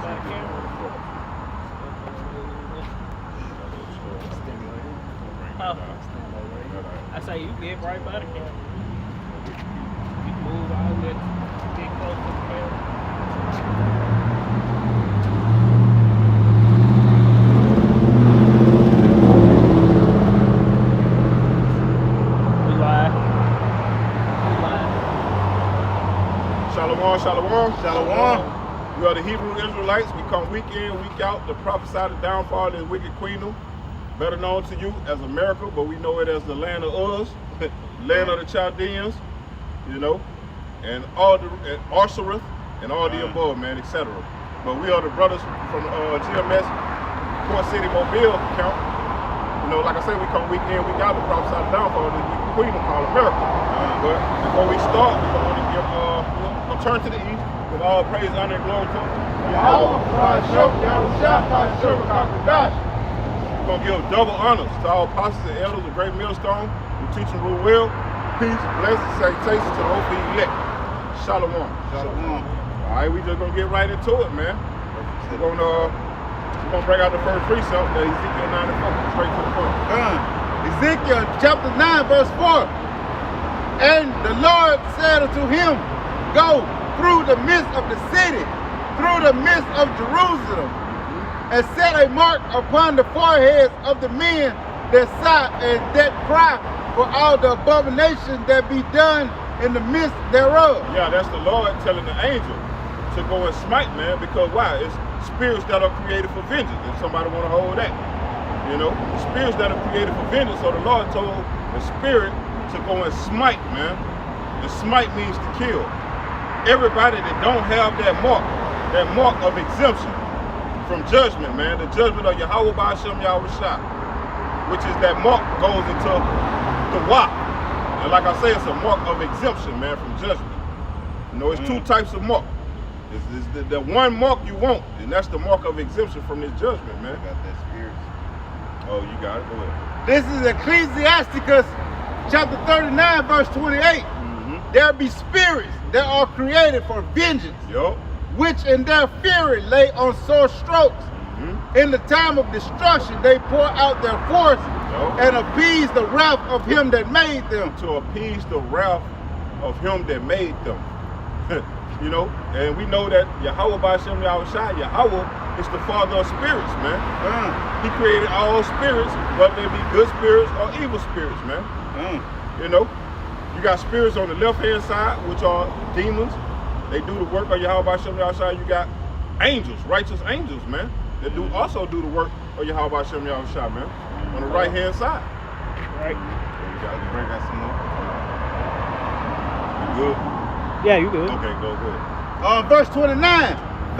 by the camera. Huh? I say you get right by the camera. You move out there, get close to the camera. Shalom, shalom. Shalom. We are the Hebrew Israelites. We come week in, week out to prophesy the downfall of this wicked queendom, better known to you as America, but we know it as the land of Uz, land of the Chaldeans, you know, and all the Arsareth and all the above, man, etc. But we are the brothers from GMS, Port City Mobile camp. You know, like I said, we come week in, week out to prophesy the downfall of this wicked queendom called America. But before we start, we want to give turn to the east with all praise, honor, and glory to Yahweh. We're going to give double honors to our apostles and elders of Great Millstone who teach and rule well, peace, blessings, salutations to the hopefully elect. Shalom. Shalom. All right, we just going to get right into it, man. We're going to bring out the first precept, that Ezekiel 94, straight to the point. Ezekiel chapter 9, verse 4. And the Lord said unto him, go through the midst of the city, through the midst of Jerusalem, and set a mark upon the foreheads of the men that sigh and that cry for all the abominations that be done in the midst thereof. Yeah, that's the Lord telling the angel to go and smite, man, because why? It's spirits that are created for vengeance, if somebody want to hold that. You know, spirits that are created for vengeance, so the Lord told the spirit to go and smite, man. And smite means to kill. Everybody that don't have that mark of exemption from judgment, man, the judgment of Yahweh Ba'ashem Yahushua, which is that mark goes into the wah. And like I say, it's a mark of exemption, man, from judgment. You know, it's two types of mark. It's the one mark you want, and that's the mark of exemption from this judgment, man. I got that spirit. Oh, you got it? Go ahead. This is Ecclesiasticus chapter 39, verse 28. There be spirits that are created for vengeance, which in their fury lay on sore strokes. In the time of destruction, they pour out their force and appease the wrath of him that made them. To appease the wrath of him that made them. You know, and we know that Yahweh Ba'ashem Yahushua, Yahweh is the father of spirits, man. He created all spirits, whether they be good spirits or evil spirits, man. You know, you got spirits on the left-hand side, which are demons. They do the work of Yahweh Ba'ashem Yahushua. You got angels, righteous angels, man, that also do the work of Yahweh Ba'ashem Yahushua, man, on the right-hand side. Right. You got to bring out some more. You good? Yeah, you good. Okay, go ahead. Verse 29,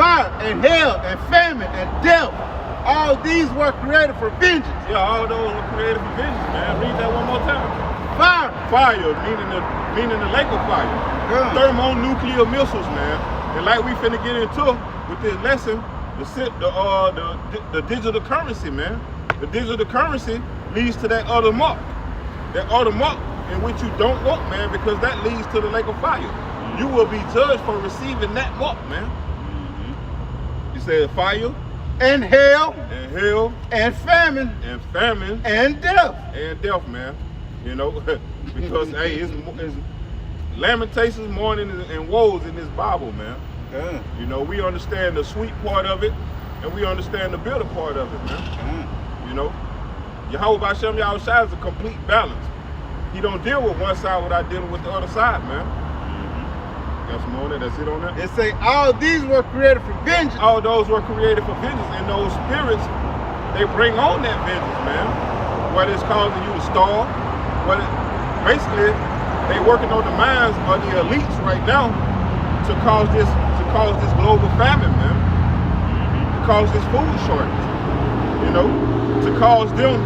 fire and hell and famine and death, all these were created for vengeance. Yeah, all those were created for vengeance, man. Read that one more time. Fire. Fire, meaning the lake of fire. Thermonuclear missiles, man. And like we finna get into with this lesson, the digital currency, man. The digital currency leads to that other mark. That other mark in which you don't want, man, because that leads to the lake of fire. You will be judged for receiving that mark, man. You said fire and hell and famine and death. And death, man. You know, because hey, it's lamentations, mourning, and woes in this Bible, man. You know, we understand the sweet part of it, and we understand the bitter part of it, man. You know, Yahweh Ba'ashem Yahushua is a complete balance. He don't deal with one side without dealing with the other side, man. Got some more on that? That's it on that? It say all these were created for vengeance. All those were created for vengeance, and those spirits, they bring on that vengeance, man. Whether it's causing you to starve, basically they working on the minds of the elites right now to cause this global famine, man. To cause this food shortage, you know, to cause them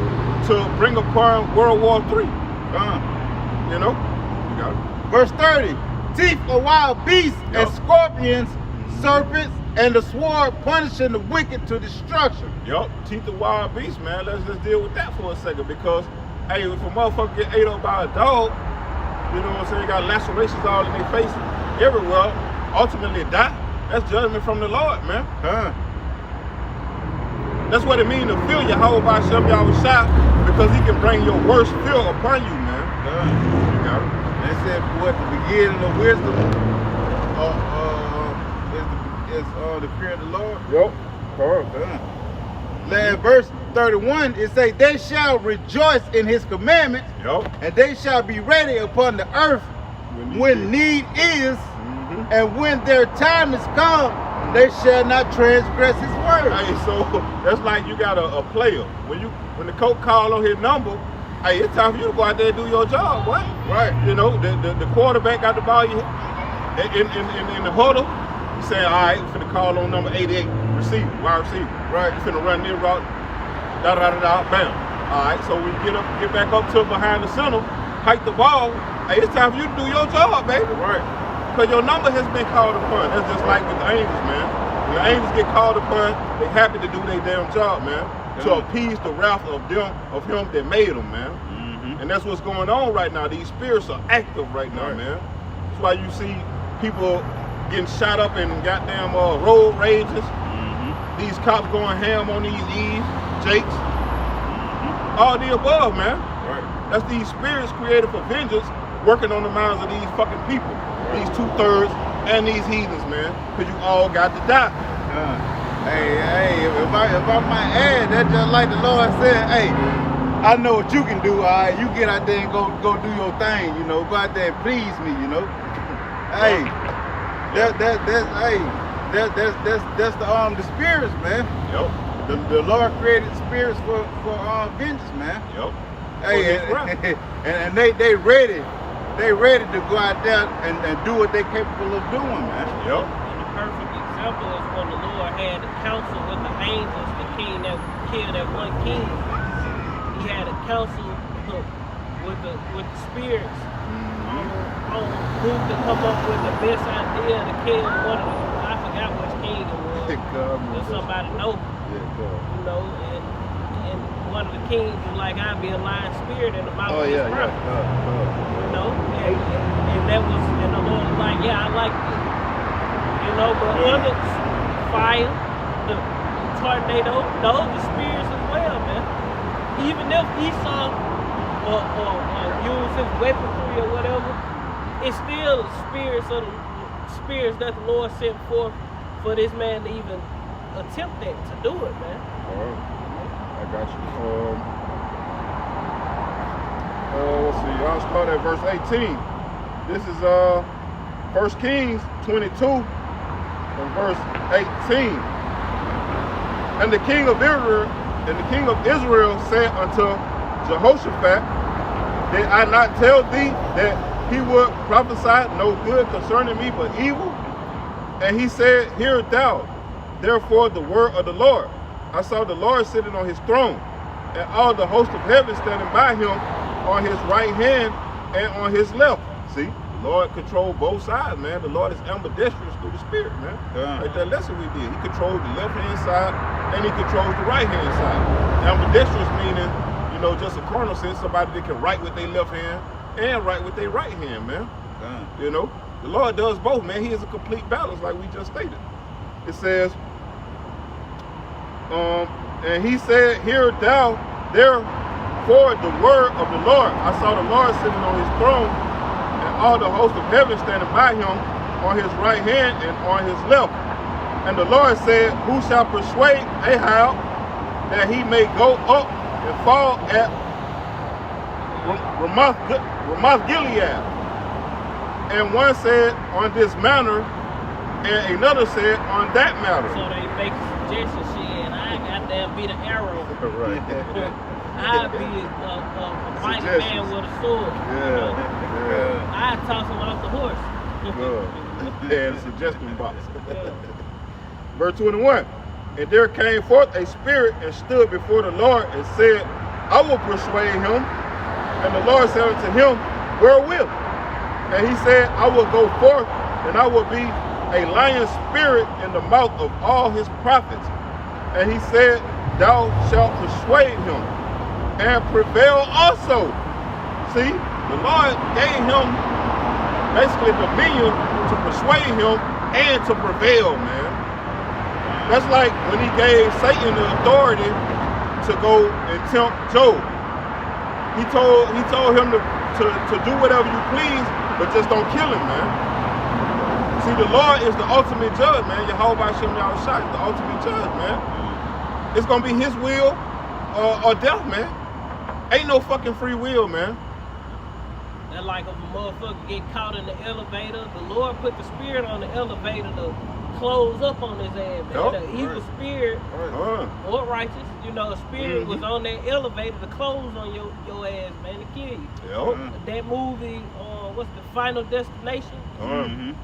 to bring upon World War III. You know, you got it. Verse 30. Teeth of wild beasts and scorpions, serpents, and the sword punishing the wicked to destruction. Teeth of wild beasts, man. Let's just deal with that for a second, because hey, if a motherfucker get ate up by a dog, you know what I'm saying, you got lacerations all in their face everywhere, ultimately die. That's judgment from the Lord, man. That's what it means to feel Yahweh Shem Yahweh Shai, because he can bring your worst fear upon you, man. You got it. They said what the beginning of wisdom is the fear of the Lord. Yep. Correct. Last verse 31, it say, they shall rejoice in his commandments, Yep. and they shall be ready upon the earth when need is, and when their time is come, they shall not transgress his word. Hey, so that's like you got a player. When the coach call on his number, hey, it's time for you to go out there and do your job, boy. Right. You know, the quarterback got the ball in the huddle. You say, all right, we're finna call on number 88, receiver, wide receiver. Right. You finna run this route, bam. All right, so we get back up to behind the center, hike the ball. Hey, it's time for you to do your job, baby. Right. Because your number has been called upon. That's just like with the angels, man. When the angels get called upon, they happy to do their damn job, man. To appease the wrath of him that made them, man. And that's what's going on right now. These spirits are active right now, man. That's why you see people getting shot up in goddamn road rages. These cops going ham on these Eves, Jakes. All the above, man. Right. That's these spirits created for vengeance working on the minds of these fucking people. These 2/3 and these heathens, man. Because you all got to die. Hey, if I might add, that's just like the Lord said, hey, I know what you can do, all right? You get out there and go do your thing, you know. Go out there and please me, you know. Hey, that's the spirits, man. Yep. The Lord created spirits for vengeance, man. Yep. Hey, and they ready. They ready to go out there and do what they're capable of doing, man. Yep. And the perfect example is when the Lord had a council with the angels, the king that killed that one king. He had a council with the spirits on who could come up with the best idea to kill one of them. I forgot which king it was. If somebody know, you know, and one of the kings was like, I'd be a lying spirit in the mouth of his prophet. You know, and that was, and the Lord was like, yeah, I like it. You know, but under fire, the tornado, those are spirits as well, man. Even if Esau or use his weaponry or whatever, it's still spirits that the Lord sent forth for this man to even attempt that, to do it, man. I got you. Let's see. I'll start at verse 18. This is 1 Kings 22 and verse 18. And the king of Israel said unto Jehoshaphat, did I not tell thee that he would prophesy no good concerning me but evil? And he said, hear thou therefore the word of the Lord. I saw the Lord sitting on his throne, and all the host of heaven standing by him on his right hand and on his left. See, the Lord controlled both sides, man. The Lord is ambidextrous through the Spirit, man. Like that lesson we did. He controls the left-hand side, and he controls the right-hand side. Ambidextrous meaning, you know, just a carnal sense, somebody that can write with their left hand and write with their right hand, man. You know, the Lord does both, man. He is a complete balance, like we just stated. It says, and he said, hear thou therefore the word of the Lord. I saw the Lord sitting on his throne, and all the host of heaven standing by him on his right hand and on his left. And the Lord said, who shall persuade Ahab that he may go up and fall at Ramoth Gilead? And one said, on this manner, and another said, on that matter. So they make suggestions, shit, I got to be the arrow. Right. I'd be a mighty man with a sword. I'd toss him off the horse. And suggestion box. Verse 21. And there came forth a spirit and stood before the Lord and said, I will persuade him. And the Lord said unto him, wherewith? And he said, I will go forth, and I will be a lion spirit in the mouth of all his prophets. And he said, thou shalt persuade him and prevail also. See, the Lord gave him basically dominion to persuade him and to prevail, man. That's like when he gave Satan the authority to go and tempt Job. He told him to do whatever you please, but just don't kill him, man. See, the Lord is the ultimate judge, man. Yehovah Hashem Yahushua is the ultimate judge, man. It's gonna be his will or death, man. Ain't no fucking free will, man. That like if a motherfucker get caught in the elevator, the Lord put the spirit on the elevator to close up on his ass, man. Yup. The evil spirit or righteous, you know, a spirit was on that elevator to close on your ass, man, to kill you. Yep. That movie, what's the Final Destination?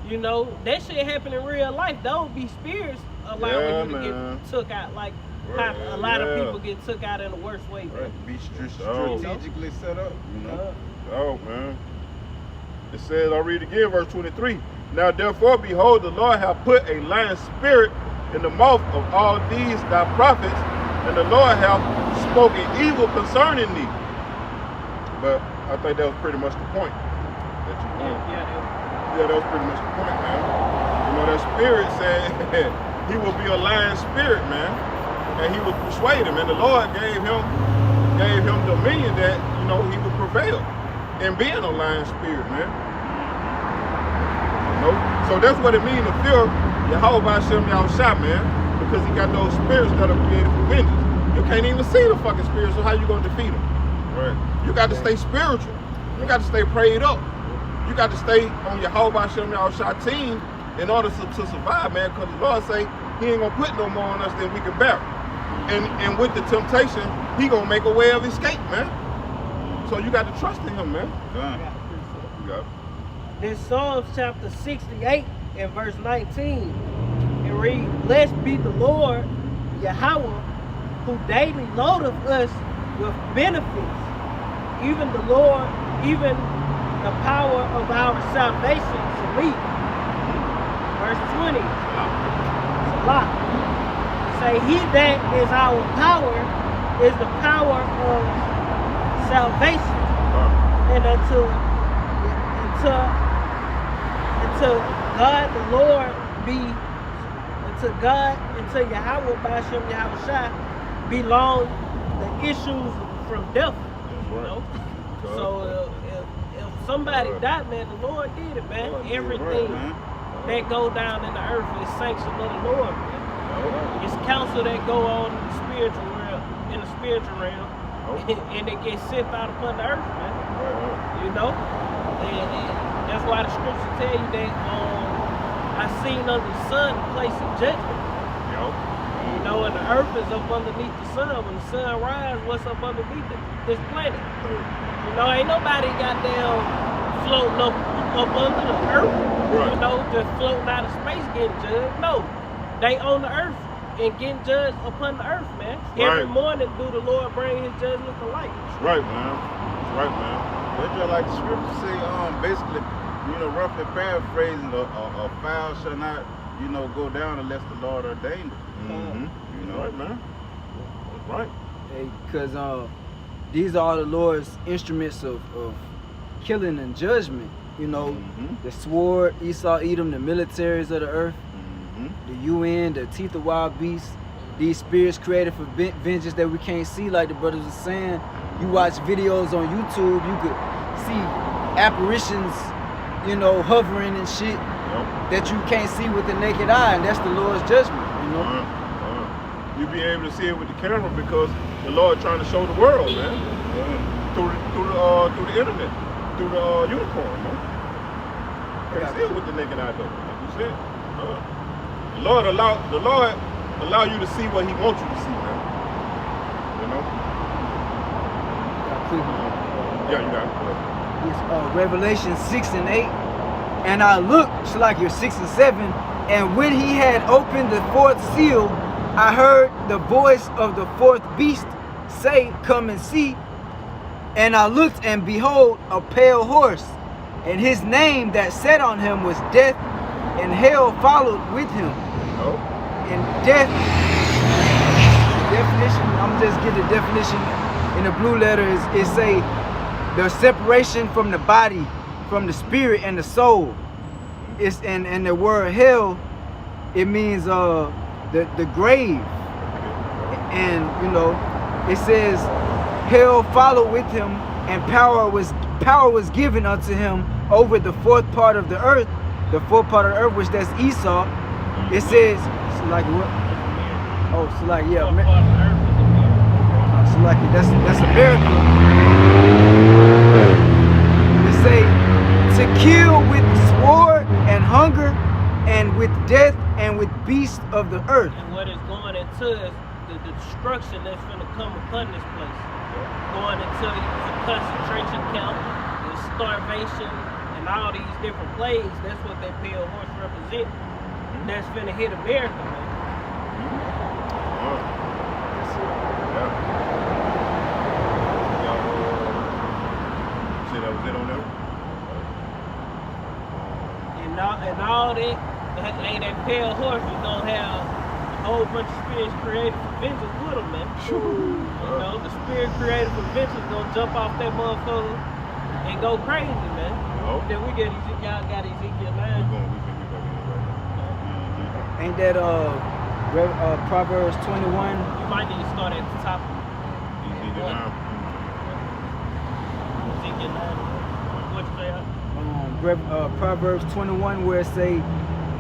You know, that shit happen in real life. Those be spirits allowing you to get took out, like how a lot of people get took out in the worst way. Right. Be strategically set up, you know. Oh, man. It says, I'll read again, verse 23. Now therefore, behold, the Lord hath put a lying spirit in the mouth of all these thy prophets, and the Lord hath spoken evil concerning thee. But I think that was pretty much the point that you wanted. Yeah, that was pretty much the point, man. You know, that spirit said he will be a lying spirit, man, and he would persuade him, and the Lord gave him dominion that, you know, he would prevail in being a lying spirit, man. You know? So that's what it means to fear Yehovah Hashem Yahushua, man, because he got those spirits that are created for vengeance. You can't even see the fucking spirits, so how you gonna defeat them? Right. You got to stay spiritual. You got to stay prayed up. You got to stay on Yehovah Hashem Yahushua team in order to survive, man, because the Lord say he ain't gonna put no more on us than we can bear. And with the temptation, he gonna make a way of escape, man. So you got to trust in him, man. Yeah. In Psalms chapter 68 and verse 19, it reads, blessed be the Lord, Yahweh, who daily loadeth us with benefits. Even the Lord, even the power of our salvation salute. Verse 20, Salah. Say, he that is our power is the power of salvation. And unto God the Lord be, unto Yahweh B'Hashem Yahushua belong the issues from death. You know? So if somebody died, man, the Lord did it, man. Everything that go down in the earth is sanctioned of the Lord, man. It's counsel that go on in the spiritual realm, and it gets sent out upon the earth, man. You know? And that's why the scripture tell you that I seen under the sun a place of judgment. You know, and the earth is up underneath the sun. When the sun rises, what's up underneath this planet? You know, ain't nobody goddamn floating up under the earth. You know, just floating out of space getting judged. No, they on the earth and getting judged upon the earth, man. Every morning do the Lord bring his judgment to light. That's right, man. That's right, man. That's just like the scripture say, basically, you know, roughly paraphrasing, a fowl shall not, you know, go down unless the Lord ordained it. You know, right, man. That's right. Because these are the Lord's instruments of killing and judgment. You know, the sword, Esau, Edom, the militaries of the earth, the UN, the teeth of wild beasts, these spirits created for vengeance that we can't see, like the brothers were saying. You watch videos on YouTube, you could see apparitions, you know, hovering and shit that you can't see with the naked eye, and that's the Lord's judgment, you know? You be able to see it with the camera because the Lord trying to show the world, man, through the internet, through the unicorn, man. You can't see it with the naked eye, though. Like you said, the Lord allow you to see what He wants you to see, man. You know. Yeah, you got it. It's Revelation 6 and 8. And I looked, it's like you're 6 and 7, and when he had opened the fourth seal, I heard the voice of the fourth beast say, come and see. And I looked, and behold, a pale horse, and his name that sat on him was Death, and hell followed with him. And death, definition, I'm just getting the definition in the blue letters, it say the separation from the body, from the spirit and the soul. It's and the word hell, it means the grave. And you know, it says hell followed with him, and power was given unto him over the fourth part of the earth, which that's Esau. It says it's like what? Oh, so like yeah, so like that's a miracle. It say to kill with sword and hunger and with death and with beasts of the earth. And what it's going into is the destruction that's going to come upon this place. Going into a concentration camp, the starvation, and all these different plagues. That's what that pale horse represents. And that's going to hit America, man. See, that was it on that? And all that pale horse is gonna have a whole bunch of spirits created for vengeance with them, man. You know, the spirit created for vengeance gonna jump off that motherfucker and go crazy, man. Then we get y'all got Ezekiel 9. Ain't that Proverbs 21? You might need to start at the top. Ezekiel 9. What you say? Proverbs 21, where it say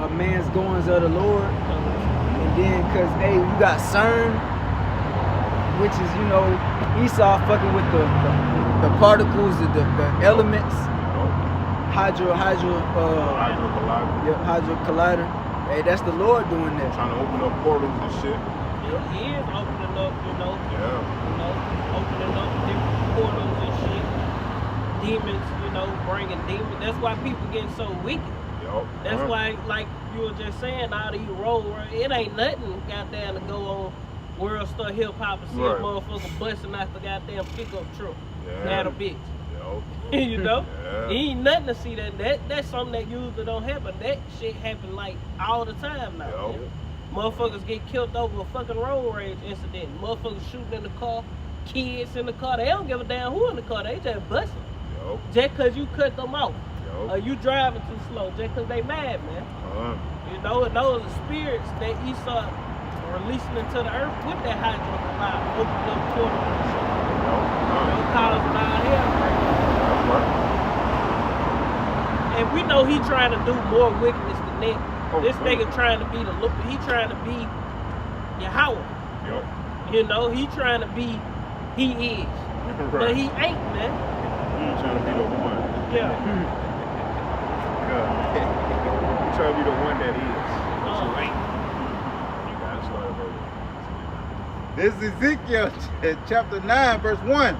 a man's goings of the Lord, and then cause hey, you got CERN, which is Esau fucking with the particles, the elements, hydro collider. Hey, that's the Lord doing that. Trying to open up portals and shit. He is opening up, Yeah. Opening up different portals and shit. Demons, bringing demons. That's why people getting so wicked. That's why, like you were just saying, all these it ain't nothing goddamn to go on World Star Hip Hop and see a motherfucker busting out the goddamn pickup truck. That a bitch. It ain't nothing to see that. That's something that usually don't happen. That shit happen like all the time now. Motherfuckers get killed over a fucking road rage incident. Motherfuckers shooting in the car, kids in the car. They don't give a damn who in the car. They just busting. Just cause you cut them off. Or you driving too slow. Just cause they mad, man. And those are spirits that Esau releasing into the earth with that hydro collider, opening up portals and shit. Causing all hell. And we know he trying to do more wickedness than that. This nigga trying to be he trying to be Yahweh. He trying to be, he is. But he ain't, man. Trying to be the one. Yeah. He's trying to be the one that is. You gotta start over. This is Ezekiel chapter 9, verse 1.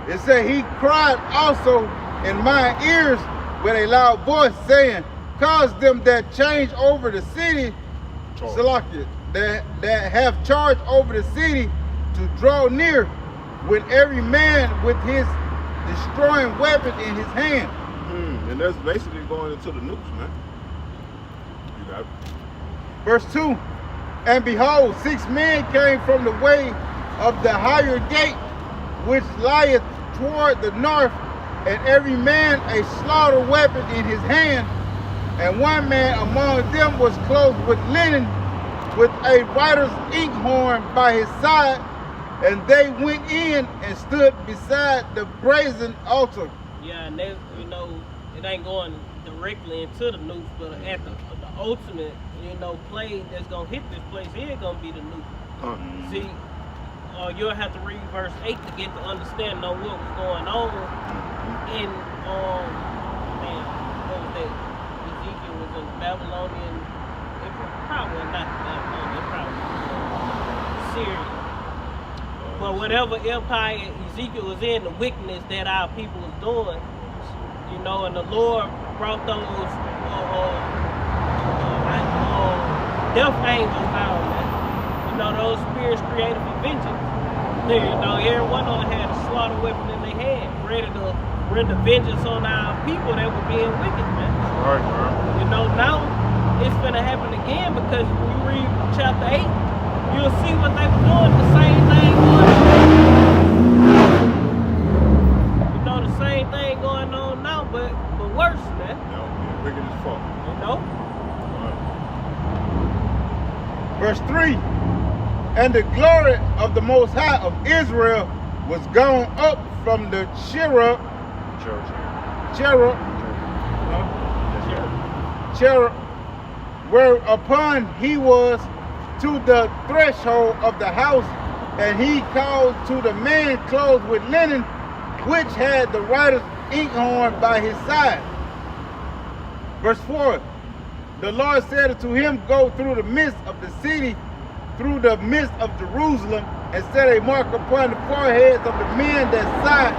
It said, he cried also in my ears with a loud voice, saying, cause them that change over the city, Salakia, that have charge over the city, to draw near, with every man with his destroying weapon in his hand. And that's basically going into the nukes, man. You got it. Verse 2. And behold, 6 men came from the way of the higher gate, which lieth toward the north, and every man a slaughter weapon in his hand. And one man among them was clothed with linen, with a writer's inkhorn by his side. And they went in and stood beside the brazen altar. Yeah, and they, it ain't going directly into the nukes, but at the ultimate, play that's gonna hit this place, it ain't gonna be the nuke. See, you'll have to read verse 8 to get the understanding on what was going on in what was that? Ezekiel was in Babylonian, probably not Babylonian, probably Syria. But whatever empire Ezekiel was in, the wickedness that our people was doing, and the Lord brought those death angels down, man. Those spirits created for vengeance. Every one of them had a slaughter weapon in their hand, ready to render vengeance on our people that were being wicked, man. Now it's gonna happen again, because when you read chapter 8, you'll see what they were doing, the same thing going on. The same thing going on now, but worse, man. Wicked as fuck. Verse 3. And the glory of the Most High of Israel was gone up from the cherub, whereupon he was to the threshold of the house, and he called to the man clothed with linen, which had the writer's inkhorn by his side. Verse 4. The Lord said unto him, Go through the midst of the city, through the midst of Jerusalem, and set a mark upon the foreheads of the men that sigh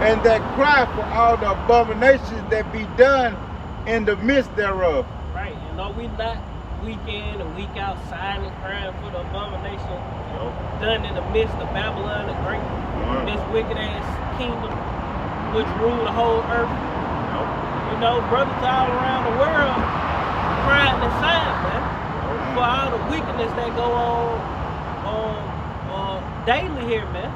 and that cry for all the abominations that be done in the midst thereof. Right, and are we not week in and week out sighing and crying for the abomination done in the midst of Babylon the Great, this wicked ass kingdom which rule the whole earth? You know, brothers all around the world crying and sighing, man, for all the wickedness that go on daily here, man.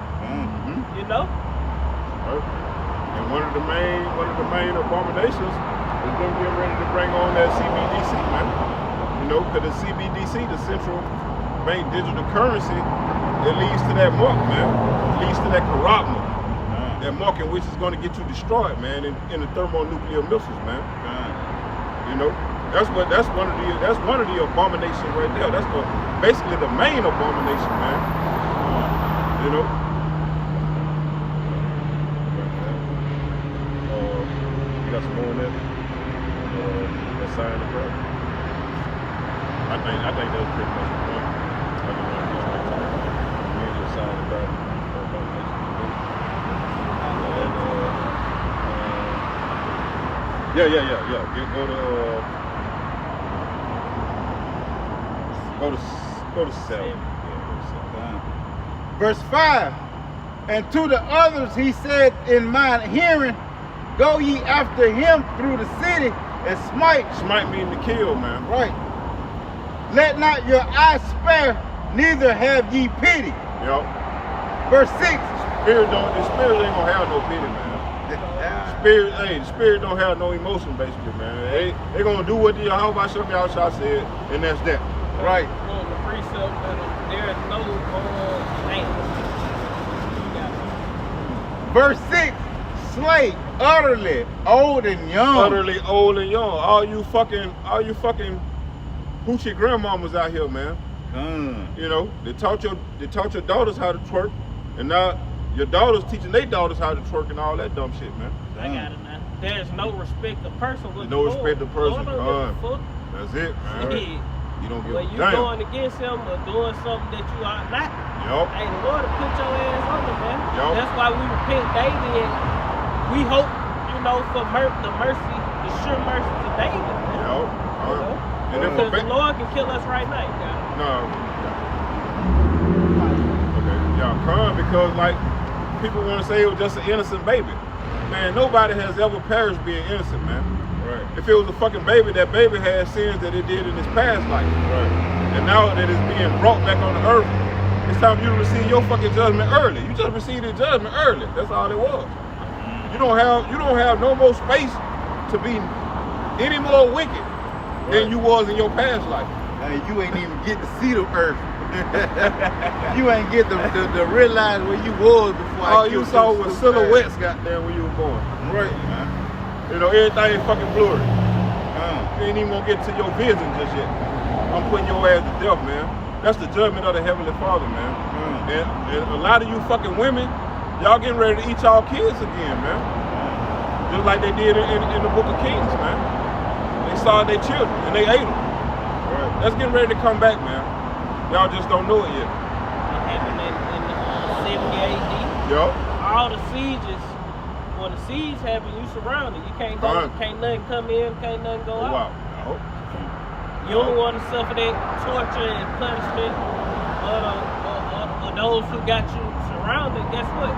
You know? And one of the main abominations is them getting ready to bring on that CBDC, man. You know, because the CBDC, the central bank digital currency, it leads to that mark, man. It leads to that corruption. That mark in which is going to get you destroyed, man, in the thermonuclear missiles, man. You know, that's one of the abominations right there. That's basically the main abomination, man. You know. You got some more on that? That sign of prayer. I think that was pretty much the point. I just want to get straight to that. Immediate sign of prayer. Go to 7. Verse 5. And to the others he said in mine hearing, Go ye after him through the city and smite. Smite mean to kill, man. Right. Let not your eyes spare, neither have ye pity. Yep. Verse 6. The spirit ain't gonna have no pity, man. The spirit don't have no emotion, basically, man. They gonna do what the Yahweh Shah said, and that's that. Right. The precept that there is no Verse 6. Slay utterly old and young. Utterly old and young. All you fucking hoochie grandmamas out here, man. You know, they taught your daughters how to twerk, and now your daughters teaching their daughters how to twerk and all that dumb shit, man. I got it now. There's no respect of person with no respect of person. Fuck. That's it, man. You don't give a you damn. going against him or doing something that you are not. Yup. Hey, the Lord will put your ass under, man. Yup. That's why we repent daily, and we hope, you know, for the mercy, the sure mercy to David, man. Yup. You know? Because the Lord can kill us right now, guys. No. Okay. Y'all crying because, like, people want to say it was just an innocent baby. Man, nobody has ever perished being innocent, man. Right. If it was a fucking baby, that baby had sins that it did in his past life. Right. And now that it's being brought back on the earth, it's time for you to receive your fucking judgment early. You just received your judgment early. That's all it was. You don't have no more space to be any more wicked than you was in your past life. Hey, you ain't even get to see the earth. You ain't get to realize where you was before. All you saw was silhouettes, goddamn, when you were born. Right, man. You know, everything fucking blurry. You ain't even gonna get to your vision just yet. I'm putting your ass to death, man. That's the judgment of the Heavenly Father, man. And a lot of you fucking women, y'all getting ready to eat y'all kids again, man. Just like they did in the Book of Kings, man. They saw their children and they ate them. Right. That's getting ready to come back, man. Y'all just don't know it yet. It happened in 70 AD. Yup. All the sieges, when the siege happen, you surrounded. You can't go, can't nothing come in, can't nothing go out. No. You don't want to suffer that torture and punishment of those who got you surrounded. Guess what?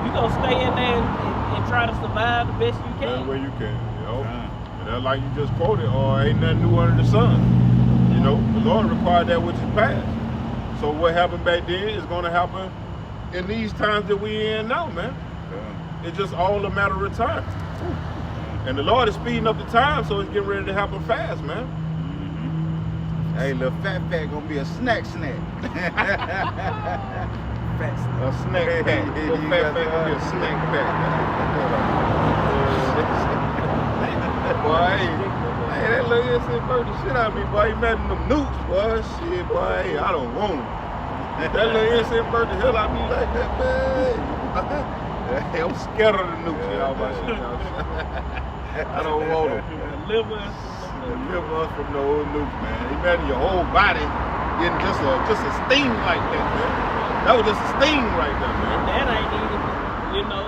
You gonna stay in there and try to survive the best you can. That's where you can, you know. And that's like you just quoted, or ain't nothing new under the sun. You know, the Lord required that which is past. So what happened back then is going to happen in these times that we in now, man. It's just all a matter of time. And the Lord is speeding up the time, so it's getting ready to happen fast, man. Hey, little fat gonna be a snack. Fat A snack pack. Little fat gonna be a snack pack. Boy, hey, that little innocent bird the shit out of me, boy. He mad in them nukes, boy. Shit, boy, hey, I don't want him. That little innocent bird the hell out of me like that, man. I'm scared of the nukes, y'all. I don't want him. Deliver Us from the old nukes, man. He mad in your whole body getting just a sting like that, man. That was just a sting right there, man. that ain't even, you know,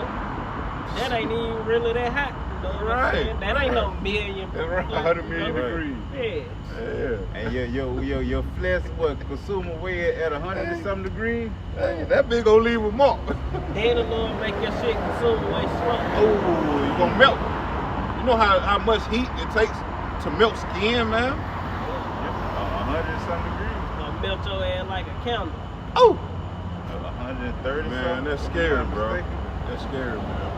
that ain't even really that hot. You know what I'm saying? That ain't no million. That's right, 100 million degrees. Yeah. And your flesh what consume away at 100 and some degrees. Hey, that big gonna leave a mark. Then the Lord make your shit consume away slow. Oh, you gonna melt. You know how much heat it takes to melt skin, man? 100 and some degrees. Gonna melt your ass like a candle. Oh! 130 Man, something. that's scary, bro. That's scary, man.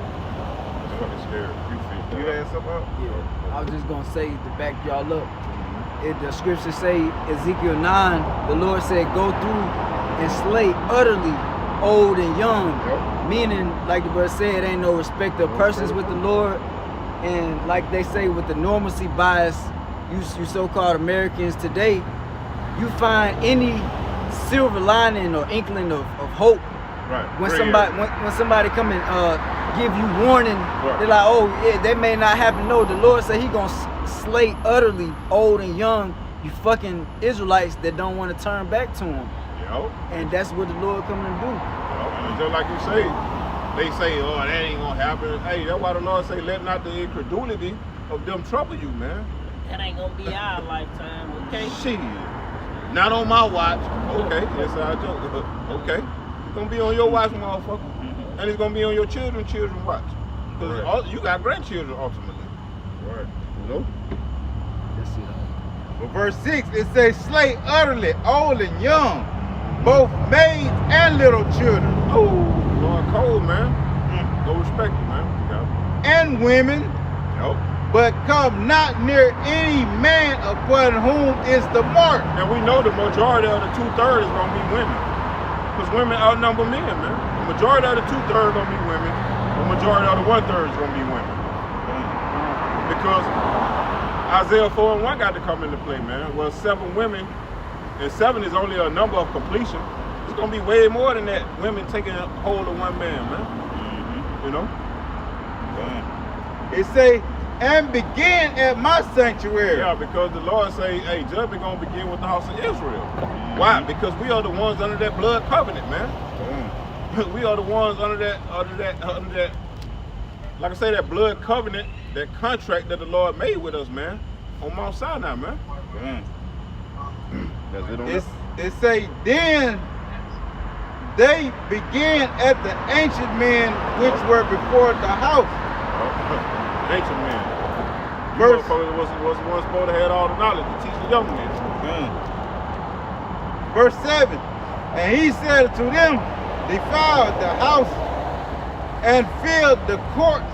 That's fucking scary. You had something up? Yeah, I was just gonna say to back y'all up. The scriptures say Ezekiel 9, the Lord said, "Go through and slay utterly old and young," meaning, like the brother said, ain't no respect of persons with the Lord, and like they say with the normalcy bias, you so-called Americans today, you find any silver lining or inkling of hope. Right. When somebody come and give you warning, Right. they're like, oh yeah, that may not happen. No, the Lord said he gonna slay utterly old and young, you fucking Israelites that don't want to turn back to him. Yo. And that's what the Lord coming to do. And just like you say, they say, oh, that ain't gonna happen. Hey, that's why the Lord say, let not the incredulity of them trouble you, man. That ain't gonna be our lifetime, okay? Shit. Not on my watch. Okay, yes, I joke. Okay. It's gonna be on your watch, motherfucker. And it's gonna be on your children's watch. Because you got grandchildren ultimately. Right. You know? That's it. But verse 6, it says, slay utterly old and young, both maids and little children. Oh, Lord cold, man. No respect, man. And women, Yo. but come not near any man upon whom is the mark. And we know the majority of the 2/3 is gonna be women. Because women outnumber men, man. The majority of the 2/3 gonna be women. The majority of the 1/3 is gonna be women. Because Isaiah 4:1 got to come into play, man. Well, 7 women, and 7 is only a number of completion. It's gonna be way more than that. Women taking hold of one man, man. You know? It say, and begin at my sanctuary. Yeah, because the Lord say, hey, judgment gonna begin with the house of Israel. Why? Because we are the ones under that blood covenant, man. We are the ones under that, like I say, that blood covenant, that contract that the Lord made with us, man, on Mount Sinai, man. That's it on It say, then they began at the ancient men which were before the house. Ancient men. Verse- Was the one supposed to have all the knowledge to teach the young men. Verse 7, and he said to them, defile the house and fill the courts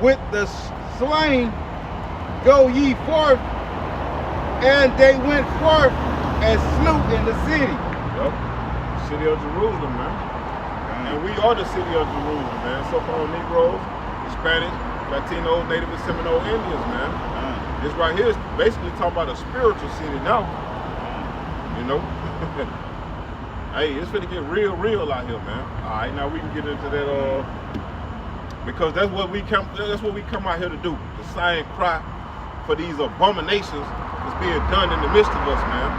with the slain. Go ye forth. And they went forth and slew in the city. Yep. City of Jerusalem, man. And we are the city of Jerusalem, man. So-called Negroes, Hispanics, Latinos, Native and Seminole Indians, man. This right here is basically talking about a spiritual city now. You know? Hey, it's finna get real out here, man. All right, now we can get into that, because that's what we come out here to do. To sigh and cry for these abominations that's being done in the midst of us, man.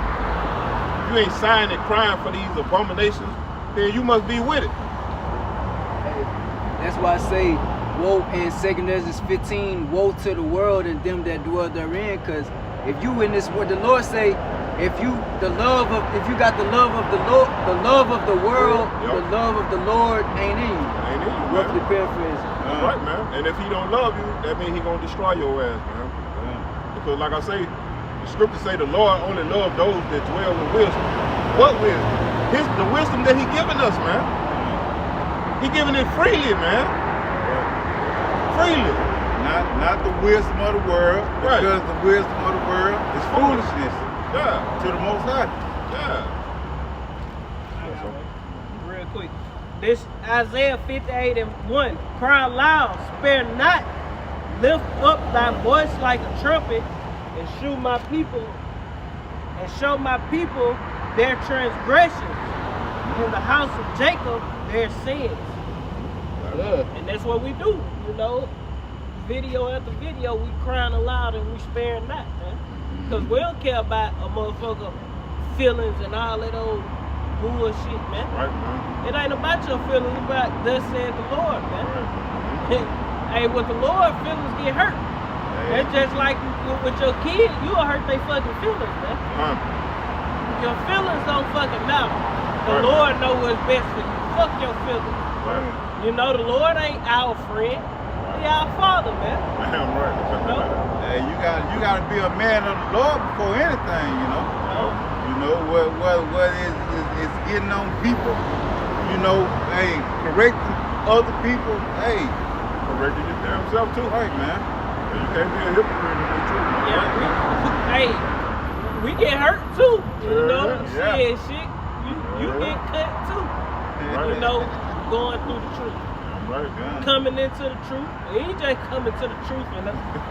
If you ain't sighing and crying for these abominations, then you must be with it. That's why I say, woe in 2 Ezra 15, woe to the world and them that dwell therein, because if you in this world, the Lord say, if you got the love of the Lord, the love of the world, the love of the Lord ain't in you. Ain't in you, Roughly man. paraphrase. That's right, man. And if he don't love you, that means he gonna destroy your ass, man. Because like I say, the scriptures say the Lord only loves those that dwell with wisdom. What wisdom? The wisdom that he given us, man. He giving it freely, man. Freely. Not the wisdom of the world, Right. because the wisdom of the world is foolishness Yeah. to the Most High. Yeah. Real quick. This Isaiah 58:1. Cry loud, spare not, lift up thy voice like a trumpet, and show my people their transgressions, in the house of Jacob their sins. Yeah. And that's what we do, you know. Video after video, we crying aloud and we sparing not, man. Because we don't care about a motherfucker feelings and all that old bullshit, man. Right, man. It ain't about your feelings, it's about thus said the Lord, man. Right. Hey, with the Lord, feelings get hurt. Hey. That's just like with your kid, you'll hurt their fucking feelings, man. Your feelings don't fucking matter. The Right. Lord know what's best for you. Fuck your feelings. Right. You know, the Lord ain't our friend. He our Father, man. Damn right. No. Hey, you gotta be a man of the Lord before anything, you know. You know what is getting on people. You know, hey, correcting other people. Hey, Correcting your damn self too. right, man. You can't be a hypocrite in this truth, man. Yeah, hey, we get hurt too. You know, Yeah. shit. You get cut too. Right. You know, going through the truth. Damn right, man. Coming into the truth. We ain't just coming to the truth and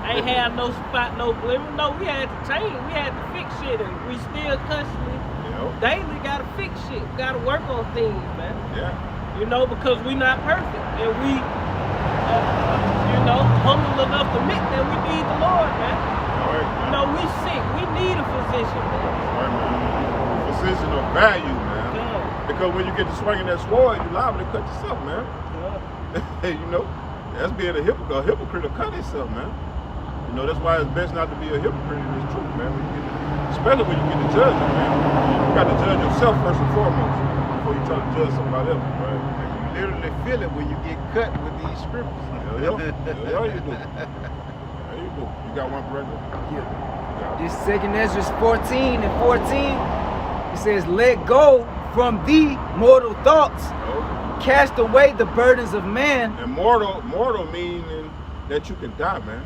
ain't have no spot, no blemish. No, we had to change. We had to fix shit, and we still constantly, Yep. daily gotta fix shit. Gotta work on things, man. Yeah. You know, because we not perfect, and we, you know, humble enough to admit that we need the Lord, man. All right. You know, we sick. We need a physician, man. Right, man. Position of value, man. Yeah. Because when you get to swinging that sword, you're liable to cut yourself, man. Yeah. You know, that's being a hypocrite. A hypocrite will cut himself, man. You know, that's why it's best not to be a hypocrite in this truth, man. When you get to, especially when you get to judging, man. You got to judge yourself first and foremost before you try to judge somebody else, right? You literally feel it when you get cut with these scriptures. Yeah, you do. Yeah, you do. You got one correctly? Yeah. This 2 Ezra 14:14, it says, let go from thee mortal thoughts, cast away the burdens of man. And mortal meaning that you can die, man.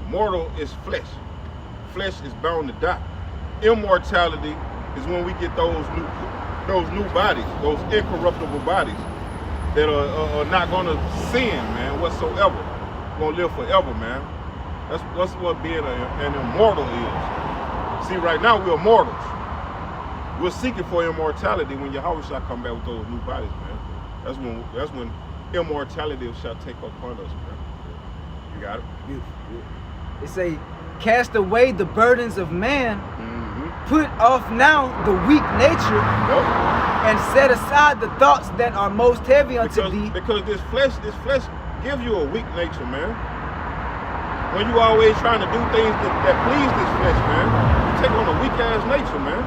Mortal is flesh. Flesh is bound to die. Immortality is when we get those new bodies, those incorruptible bodies that are not gonna sin, man, whatsoever. Gonna live forever, man. That's what being an immortal is. See, right now we're mortals. We're seeking for immortality when Yahweh shall come back with those new bodies, man. That's when immortality shall take upon us, man. You got it? It say, cast away the burdens of man, put off now the weak nature, and set aside the thoughts that are most heavy unto thee. Because this flesh gives you a weak nature, man. When you always trying to do things that please this flesh, man, you take on a weak ass nature, man.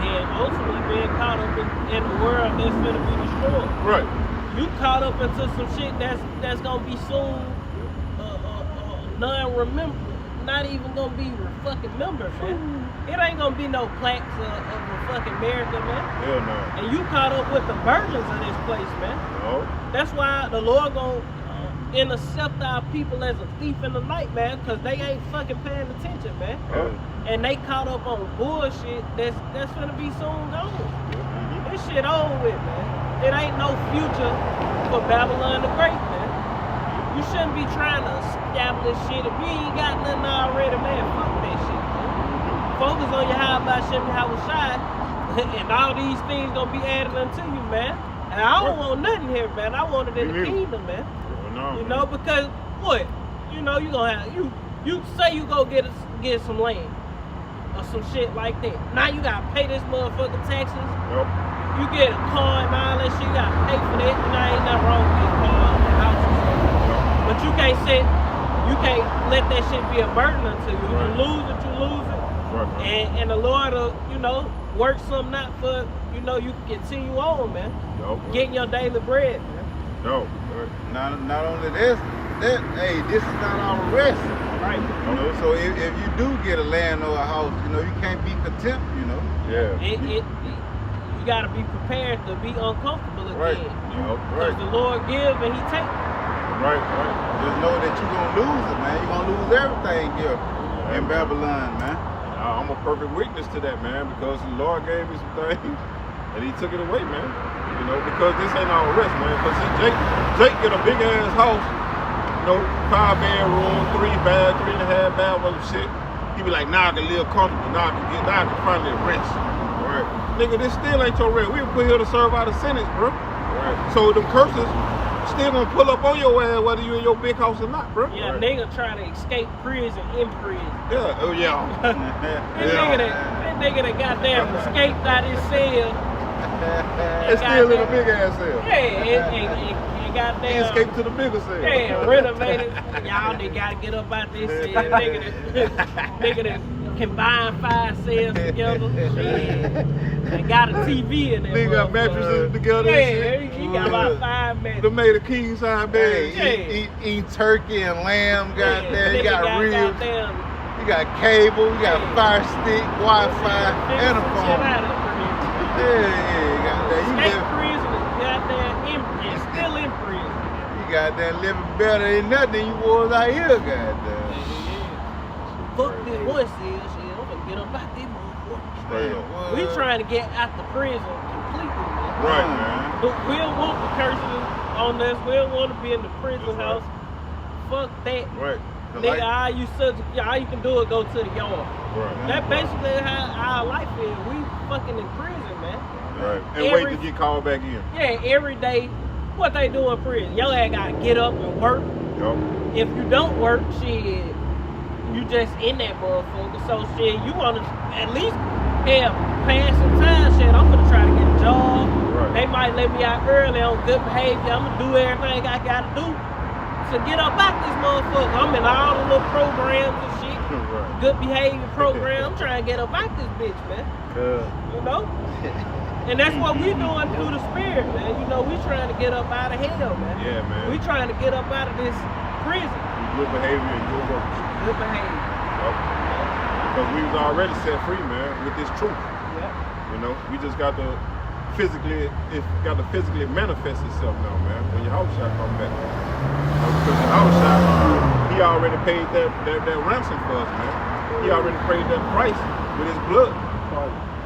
And ultimately being caught up in the world that's gonna be destroyed. Right. You caught up into some shit that's gonna be soon non-remember, not even gonna be fucking remembered, man. It ain't gonna be no plaques of a fucking America, man. Hell no. And you caught up with the burdens of this place, man. No. That's why the Lord gonna intercept our people as a thief in the night, man, because they ain't fucking paying attention, man. And they caught up on bullshit that's gonna be soon gone. This shit over with, man. It ain't no future for Babylon the Great, man. You shouldn't be trying to establish shit if you ain't got nothing already, man. Fuck that shit, man. Focus on your how about Shem Hawashai, and all these things gonna be added unto you, man. And I don't want nothing here, man. I want it in the kingdom, man. You know, because what? You know, you gonna have you say you go get some land or some shit like that. Now you gotta pay this motherfucking taxes. Yep. You get a car and all that shit, you gotta pay for that. And there ain't nothing wrong with your car and houses. But you can't let that shit be a burden unto you. If you lose it, you lose it. Right. And the Lord will, you know, work something out for, you know, you can continue on, man. Getting your daily bread, man. Not only this, hey, this is not our rest. Right. You know, so if you do get a land or a house, you know, you can't be content, you know. Yeah. You gotta be prepared to be uncomfortable again. Right. Because the Lord give and He take. Right. Just know that you're gonna lose it, man. You're gonna lose everything here in Babylon, man. I I'm a perfect witness to that, man, because the Lord gave me some things and he took it away, man. You know, because this ain't our rest, man. Because Jake get a big ass house, you know, 5 bedroom, 3 bath, 3.5 bath, all shit. He be like, nah, I can live comfortable, now I can finally rest. Right. Nigga, this still ain't your rest. We were put here to serve out a sentence, bro. Right. So them curses still gonna pull up on your ass whether you in your big house or not, bro. Yeah, right. Nigga trying to escape prison in prison. Yeah, oh yeah. That nigga that goddamn escaped out his cell. It's still in a big ass cell. Yeah, and goddamn. He escaped to the bigger cell. Yeah, renovated. Y'all they gotta get up out this cell. Nigga that combine 5 cells together. And got a TV in there. Nigga got mattresses together. Yeah, he got about 5 mattresses. They made a king size bed. Hey, eat turkey and lamb, goddamn. You got ribs. Goddamn. You got cable, you got fire stick, Wi-Fi, and a phone. Yeah, goddamn. State prison is goddamn it's still in prison. You goddamn living better than nothing you was out here, goddamn. Fuck this one cell, shit. I'm gonna get up out this motherfucker. Straight up. We trying to get out the prison completely, man. Right, man. But we don't want the curses on us. We don't want to be in the prison house. Fuck that. Right. Nigga, all you can do is go to the yard. Right. That's basically how our life is. We fucking in prison, man. Right. And wait to get called back in. Yeah, every day. What they do in prison? Your ass gotta get up and work. Yup. If you don't work, shit, you just in that motherfucker. So shit, you wanna at least pass some time. Shit, I'm gonna try to get a job. Right. They might let me out early on good behavior. I'm gonna do everything I gotta do to get up out this motherfucker. I'm in all the little programs and shit. Right. Good behavior program. I'm trying to get up out this bitch, man. You know? And that's what we doing through the spirit, man. You know, we trying to get up out of hell, man. Yeah, man. We trying to get up out of this prison. Good behavior and good works. Good behavior. Yup. Because we was already set free, man, with this truth. Yeah. You know, we just got to physically manifest itself now, man. When your house shot come back. Because your house shot, he already paid that ransom for us, man. He already paid that price with his blood.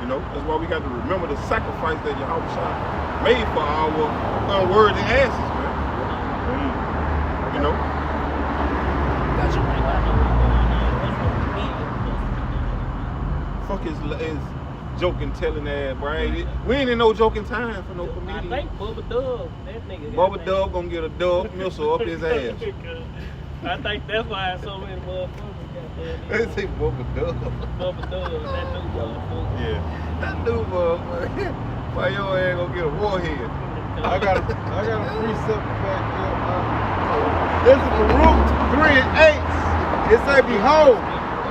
You know, that's why we got to remember the sacrifice that Yahushua made for our unworthy asses, man. You know? Fuck his joking, telling ass, bro. We ain't in no joking time for no comedian. I think Bubba Dub, that nigga. Bubba Dub gonna get a dub missile up his ass. I think that's why so many motherfuckers got that. They say Bubba Dub. Bubba Dub, that new motherfucker. Yeah. That new motherfucker. Why your ass gonna get a warhead? I got a precept back here. This is Baruch 3 and 8. It say, behold,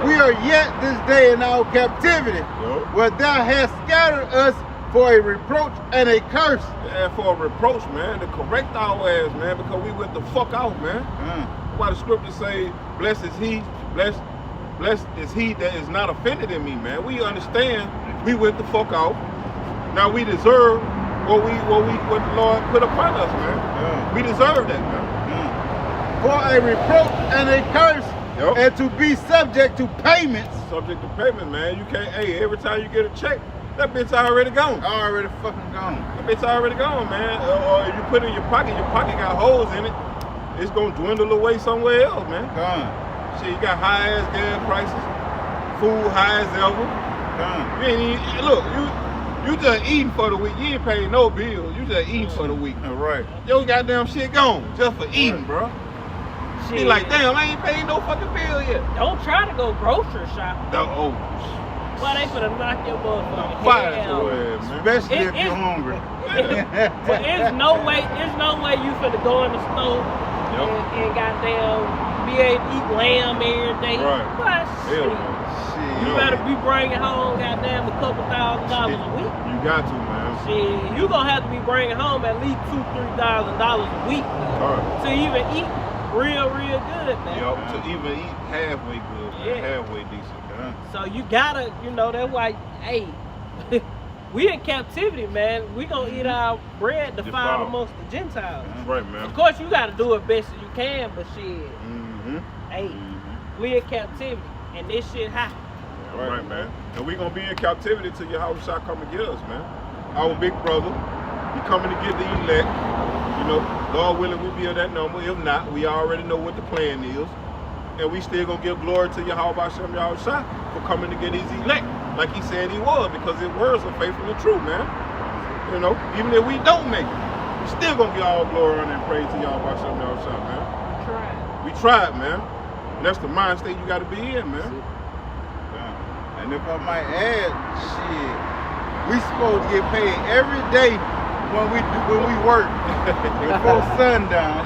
we are yet this day in our captivity, where thou hast scattered us for a reproach and a curse. Yeah, for a reproach, man, to correct our ass, man, because we went the fuck out, man. Why the scripture say, blessed is he that is not offended in me, man. We understand we went the fuck out. Now we deserve what the Lord put upon us, man. We deserve that, man. For a reproach and a curse, and to be subject to payments. Subject to payment, man. You can't, hey, every time you get a check, that bitch already gone. Already fucking gone. That bitch already gone, man. Or if you put it in your pocket got holes in it, it's gonna dwindle away somewhere else, man. Gone. Shit, you got high ass gas prices, food high as ever. Gone. You ain't even, look, you just eating for the week. You ain't paying no bills. You just eating for the week. Right. Your goddamn shit gone just for eating, bro. Be like, damn, I ain't paying no fucking bill yet. Don't try to go grocery shopping. Oh. Why they finna knock your motherfucking Fire head out. Especially if you're hungry. But there's no way you finna go in the store and goddamn be able to eat lamb every day. Right. But shit. You better be bringing home goddamn a couple $1,000 a week. You got to, man. Shit, you gonna have to be bringing home at least $2,000-3,000 a week to even eat real good, man. Yup, to even eat halfway good, man. Halfway decent, man. So you gotta, that's why, hey, we in captivity, man. We gonna eat our bread defiled amongst the Gentiles. That's right, man. Of course, you gotta do it best as you can, but shit, hey, we in captivity, and this shit hot. Right, man. And we're gonna be in captivity till Yahweh shall come and get us, man. Our big brother, he coming to get the elect. You know, God willing, we be in that number. If not, we already know what the plan is. And we still gonna give glory to Yahweh Hashem Yahushua for coming to get his elect, like he said he was, because his words are faithful and true, man. You know, even if we don't make it, we still gonna give all glory and praise to Yahweh Hashem Yahushua, man. We tried, man. And that's the mind state you gotta be in, man. And if I might add, shit, we supposed to get paid every day when we work before sundown.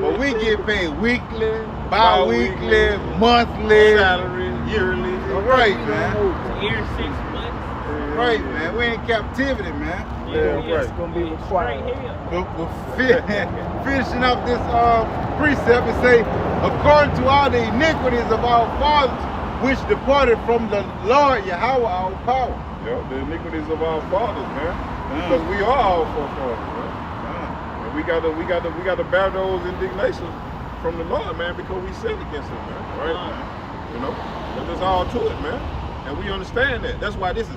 But we get paid weekly, bi-weekly, monthly, salary, yearly. Right, man. Year 6 months. Right, man. We in captivity, man. Yeah, It's gonna be required. Straight hell. But finishing up this precept, it say, according to all the iniquities of our fathers, which departed from the Lord Yahweh our power. Yeah, the iniquities of our fathers, man. Because we are all forefathers, man. And we gotta bear those indignations from the Lord, man, because we sinned against him, man. Right, man. You know, but there's all to it, man. And we understand that. That's why this is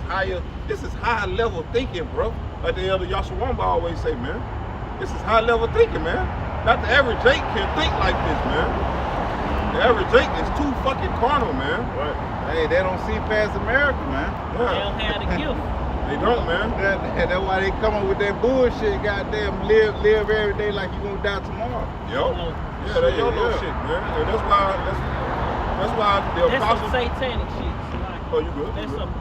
high level thinking, bro. Like the elder Yashawamba always say, man. This is high level thinking, man. Not the average Jake can think like this, man. The average Jake is too fucking carnal, man. Right. Hey, they don't see past America, man. They don't have the gift. They don't, man. That's why they come up with that bullshit. Goddamn, live every day like you gonna die tomorrow. Yo. Yeah, that YOLO shit, man. And that's why the That's some apostles. satanic shit. Like, Oh, you good? that's some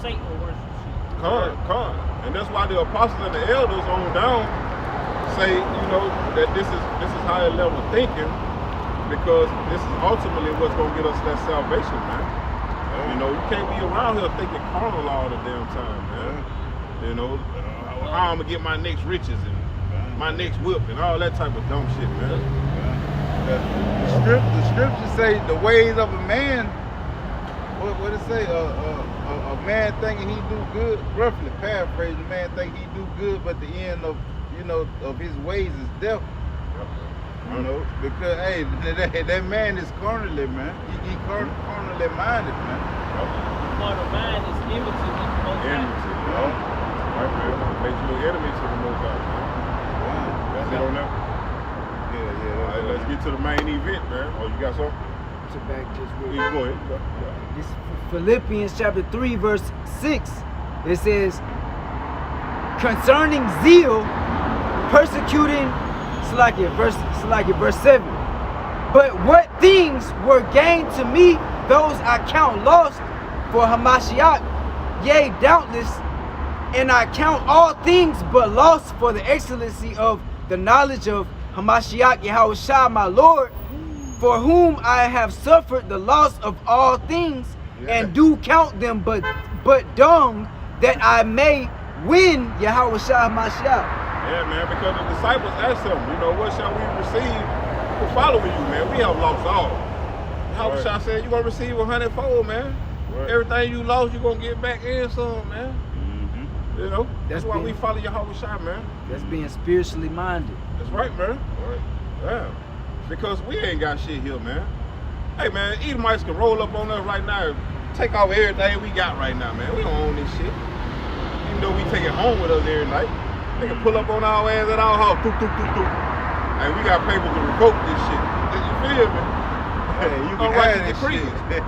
Satan worship shit. Con. And that's why the apostles and the elders on down say, you know, that this is higher level thinking, because this is ultimately what's gonna get us that salvation, man. You know, you can't be around here thinking carnal all the damn time, man. You know, how I'm gonna get my next riches and my next whip and all that type of dumb shit, man. The scriptures say the ways of a man. What it say? A man thinking he do good. Roughly paraphrasing, a man thinking he do good, but the end of of his ways is death. You know, because hey, that man is carnally, man. He carnally minded, man. Carnal mind is enmity to the Most High. Enmity, you know? Right, man. Makes you an enemy to the Most High, man. That's it on that. Yeah. All right, let's get to the main event, man. Oh, you got something? To back just real Yeah, go ahead. This Philippians chapter 3 verse 6, it says, concerning zeal, persecuting, verse 7. But what things were gained to me, those I count lost for Hamashiach, yea, doubtless, and I count all things but lost for the excellency of the knowledge of Hamashiach Yahushua my Lord, for whom I have suffered the loss of all things, and do count them but dung, that I may win Yahushua Hamashiach. Yeah, man, because the disciples asked him, you know, what shall we receive for following you, man? We have lost all. Yahushua said, you're going to receive 100-fold, man. Right. Everything you lost, you're going to get back in some, man. You know, that's why we follow Yahushua, man. That's being spiritually minded. That's right, man. Right. Yeah. Because we ain't got shit here, man. Hey, man, Edomites can roll up on us right now and take off everything we got right now, man. We don't own this shit. Even though we take it home with us every night. They can pull up on our ass at our house. And we got papers to revoke this shit. You feel me? Hey, you can unrighteous have decrees. shit.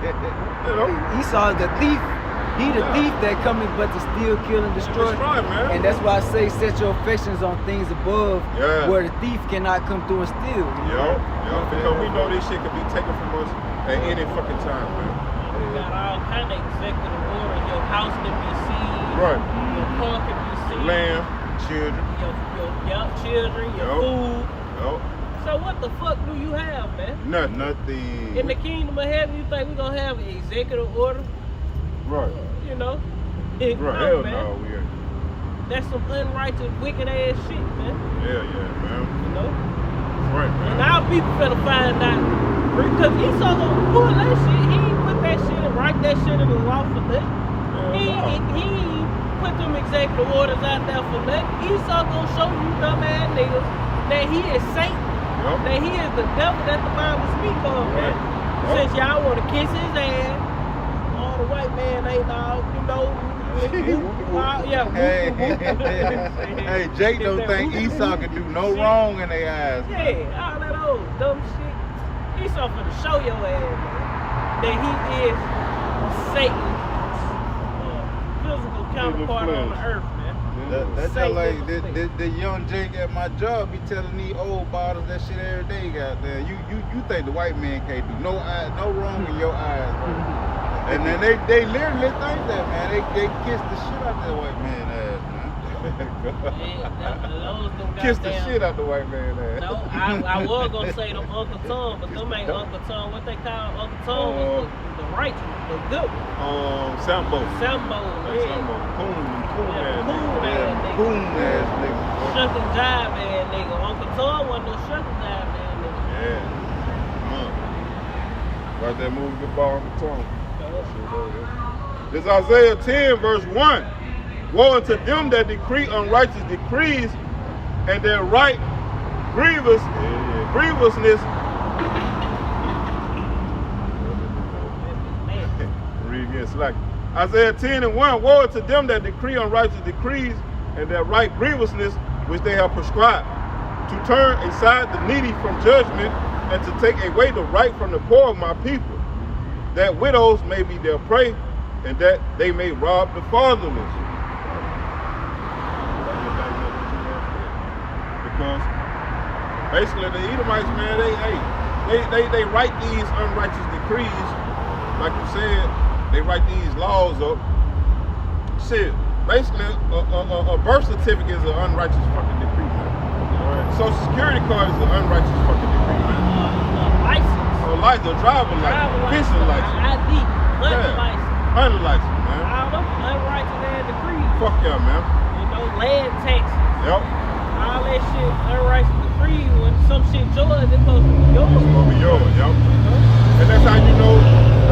You know? Esau is the thief. He the thief that cometh but to steal, kill, and destroy. Destroy, man. And that's why I say set your affections on things above, where the thief cannot come through and steal. Yo, because we know this shit can be taken from us at any fucking time, man. You got all kind of executive order. Your house can be seized. Right. Your car can be seized. Lamb, children. Your children, your food. Yo. So what the fuck do you have, man? Nothing. In the kingdom of heaven, you think we're gonna have an executive order? Right. You know? Right. No, Hell man. no, we ain't. That's some unrighteous, wicked ass shit, man. Yeah, man. You know? Right, man. And our people finna find out. Because Esau gonna pull that shit. He ain't put that shit and write that shit in the law for nothing. He ain't put them executive orders out there for nothing. Esau gonna show you dumb ass niggas that he is Satan. Yep. That he is the devil that the Bible speak of, man. Since y'all wanna kiss his ass all the know. Yeah, Hey, whoop. hey, Jake don't think Esau can do no wrong in their eyes. Man. Yeah, all that old dumb shit. Esau finna show your ass, man, that he is Satan's physical counterpart on the earth, man. That's just Satan like is the young Jake at my job be telling these old bottles that shit every day. Goddamn, you think the white man can't do no wrong in your eyes, bro. And then they literally think that, man. They kiss the shit out that white man ass, man. Kiss the shit out the white man ass. No, I was gonna say them Uncle Tom, but them ain't Uncle Tom. What they call Uncle Tom was the righteous, the good one. Sambo. Sambo, yeah. Sambo. Coon ass Coon ass nigga. Shuck and jive ass nigga. Uncle Tom wasn't no shuck and jive ass nigga. Yeah. Right there, moving the ball on the tongue. This is Isaiah 10, verse 1. Woe unto them that decree unrighteous decrees, and their right grievousness. Read again, slack. Isaiah 10 and 1. Woe unto them that decree unrighteous decrees, and their right grievousness which they have prescribed, to turn aside the needy from judgment, and to take away the right from the poor of my people, that widows may be their prey, and that they may rob the fatherless. Because basically the Edomites, man, they write these unrighteous decrees, like you said, they write these laws up. Shit, basically a birth certificate is an unrighteous fucking decree, man. Social security card is an unrighteous fucking decree, man. License, driver license, fishing license, ID, hunting license. Hunting license, man. All them unrighteous ass decrees. Fuck yeah, man. You know, land taxes. Yep. All that shit, unrighteous decrees. When some shit yours, it's supposed to be yours. It's supposed to be yours, yep. And that's how you know,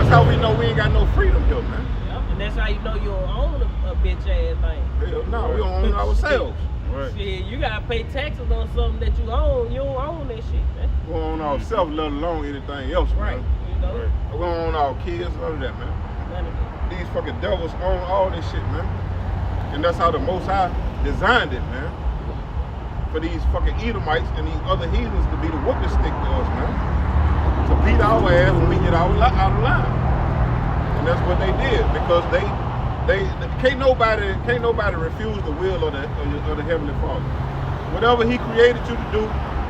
that's how we know we ain't got no freedom here, man. Yep. And that's how you know you don't own a bitch ass thing. Hell no, we don't own ourselves. Right. Shit, you gotta pay taxes on something that you own. You don't own that shit, man. We don't own ourselves, let alone anything else, Right. man. You know? Right. We don't own our kids, none of that, man. None of it. These fucking devils own all this shit, man. And that's how the Most High designed it, man. For these fucking Edomites and these other heathens to be the whooping stick to us, man. To beat our ass when we get out of line. And that's what they did, because they can't nobody refuse the will of the Heavenly Father. Whatever He created you to do,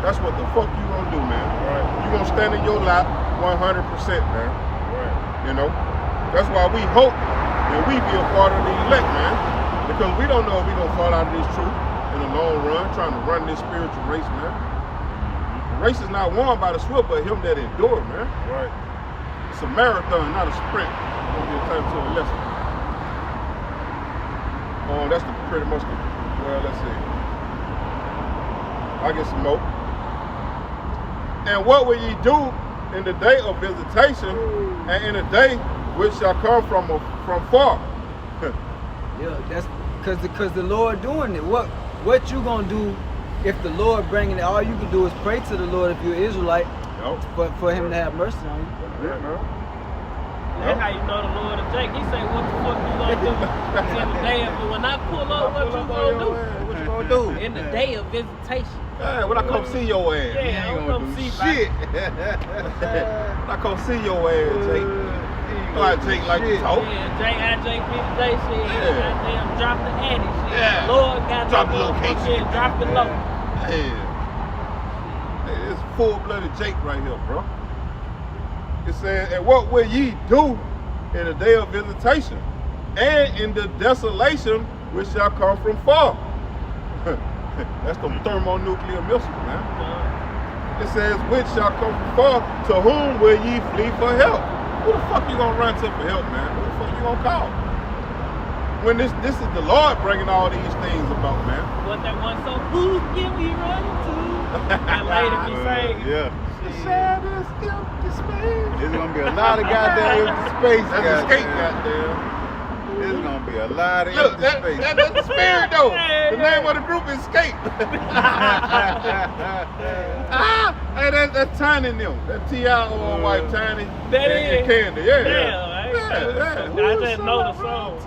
that's what the fuck you gonna do, man. Right. You gonna stand in your lap 100%, man. Right. You know? That's why we hope that we be a part of the elect, man. Because we don't know if we gonna fall out of this truth in the long run, trying to run this spiritual race, man. The race is not won by the swift, but him that endure, man. Right. It's a marathon, not a sprint. It's gonna be a time to a lesson. That's pretty much the, well, let's see. I get some more. And what will ye do in the day of visitation, and in the day which shall come from far? Yeah, that's because the Lord doing it. What you gonna do if the Lord bringing it? All you can do is pray to the Lord if you're an Israelite, for Him to have mercy on you. Yeah, man. That's how you know the Lord of Jake. He say, what the fuck you gonna do in the day of, when I pull up, what you gonna do? What you gonna do? In the day of visitation. Yeah, when I come see your ass. Yeah, You ain't gonna do Shit. When I come see your ass, Jake. You know how Jake like to talk. Yeah, Jake today said, goddamn, drop the addy shit. Yeah. Lord got Drop the the location. shit, drop it low. Yeah. Hey, it's full-blooded Jake right here, bro. It says, and what will ye do in the day of visitation, and in the desolation which shall come from far? That's the thermonuclear missiles, man. It says, which shall come from far, to whom will ye flee for help? Who the fuck you gonna run to for help, man? Who the fuck you gonna call? When this is the Lord bringing all these things about, man. What that one song, who can we run to? And later be saying, Yeah. Shadows empty space. There's gonna be a lot of goddamn empty space. That's escape, goddamn. goddamn. There's gonna be a lot of Look, empty space. that's the spirit though. Yeah, The name of the group is Escape. Hey, that's Tiny and them. That T.I. White Tiny That and is. Candy. Yeah, Yeah, right? yeah. I just know the song.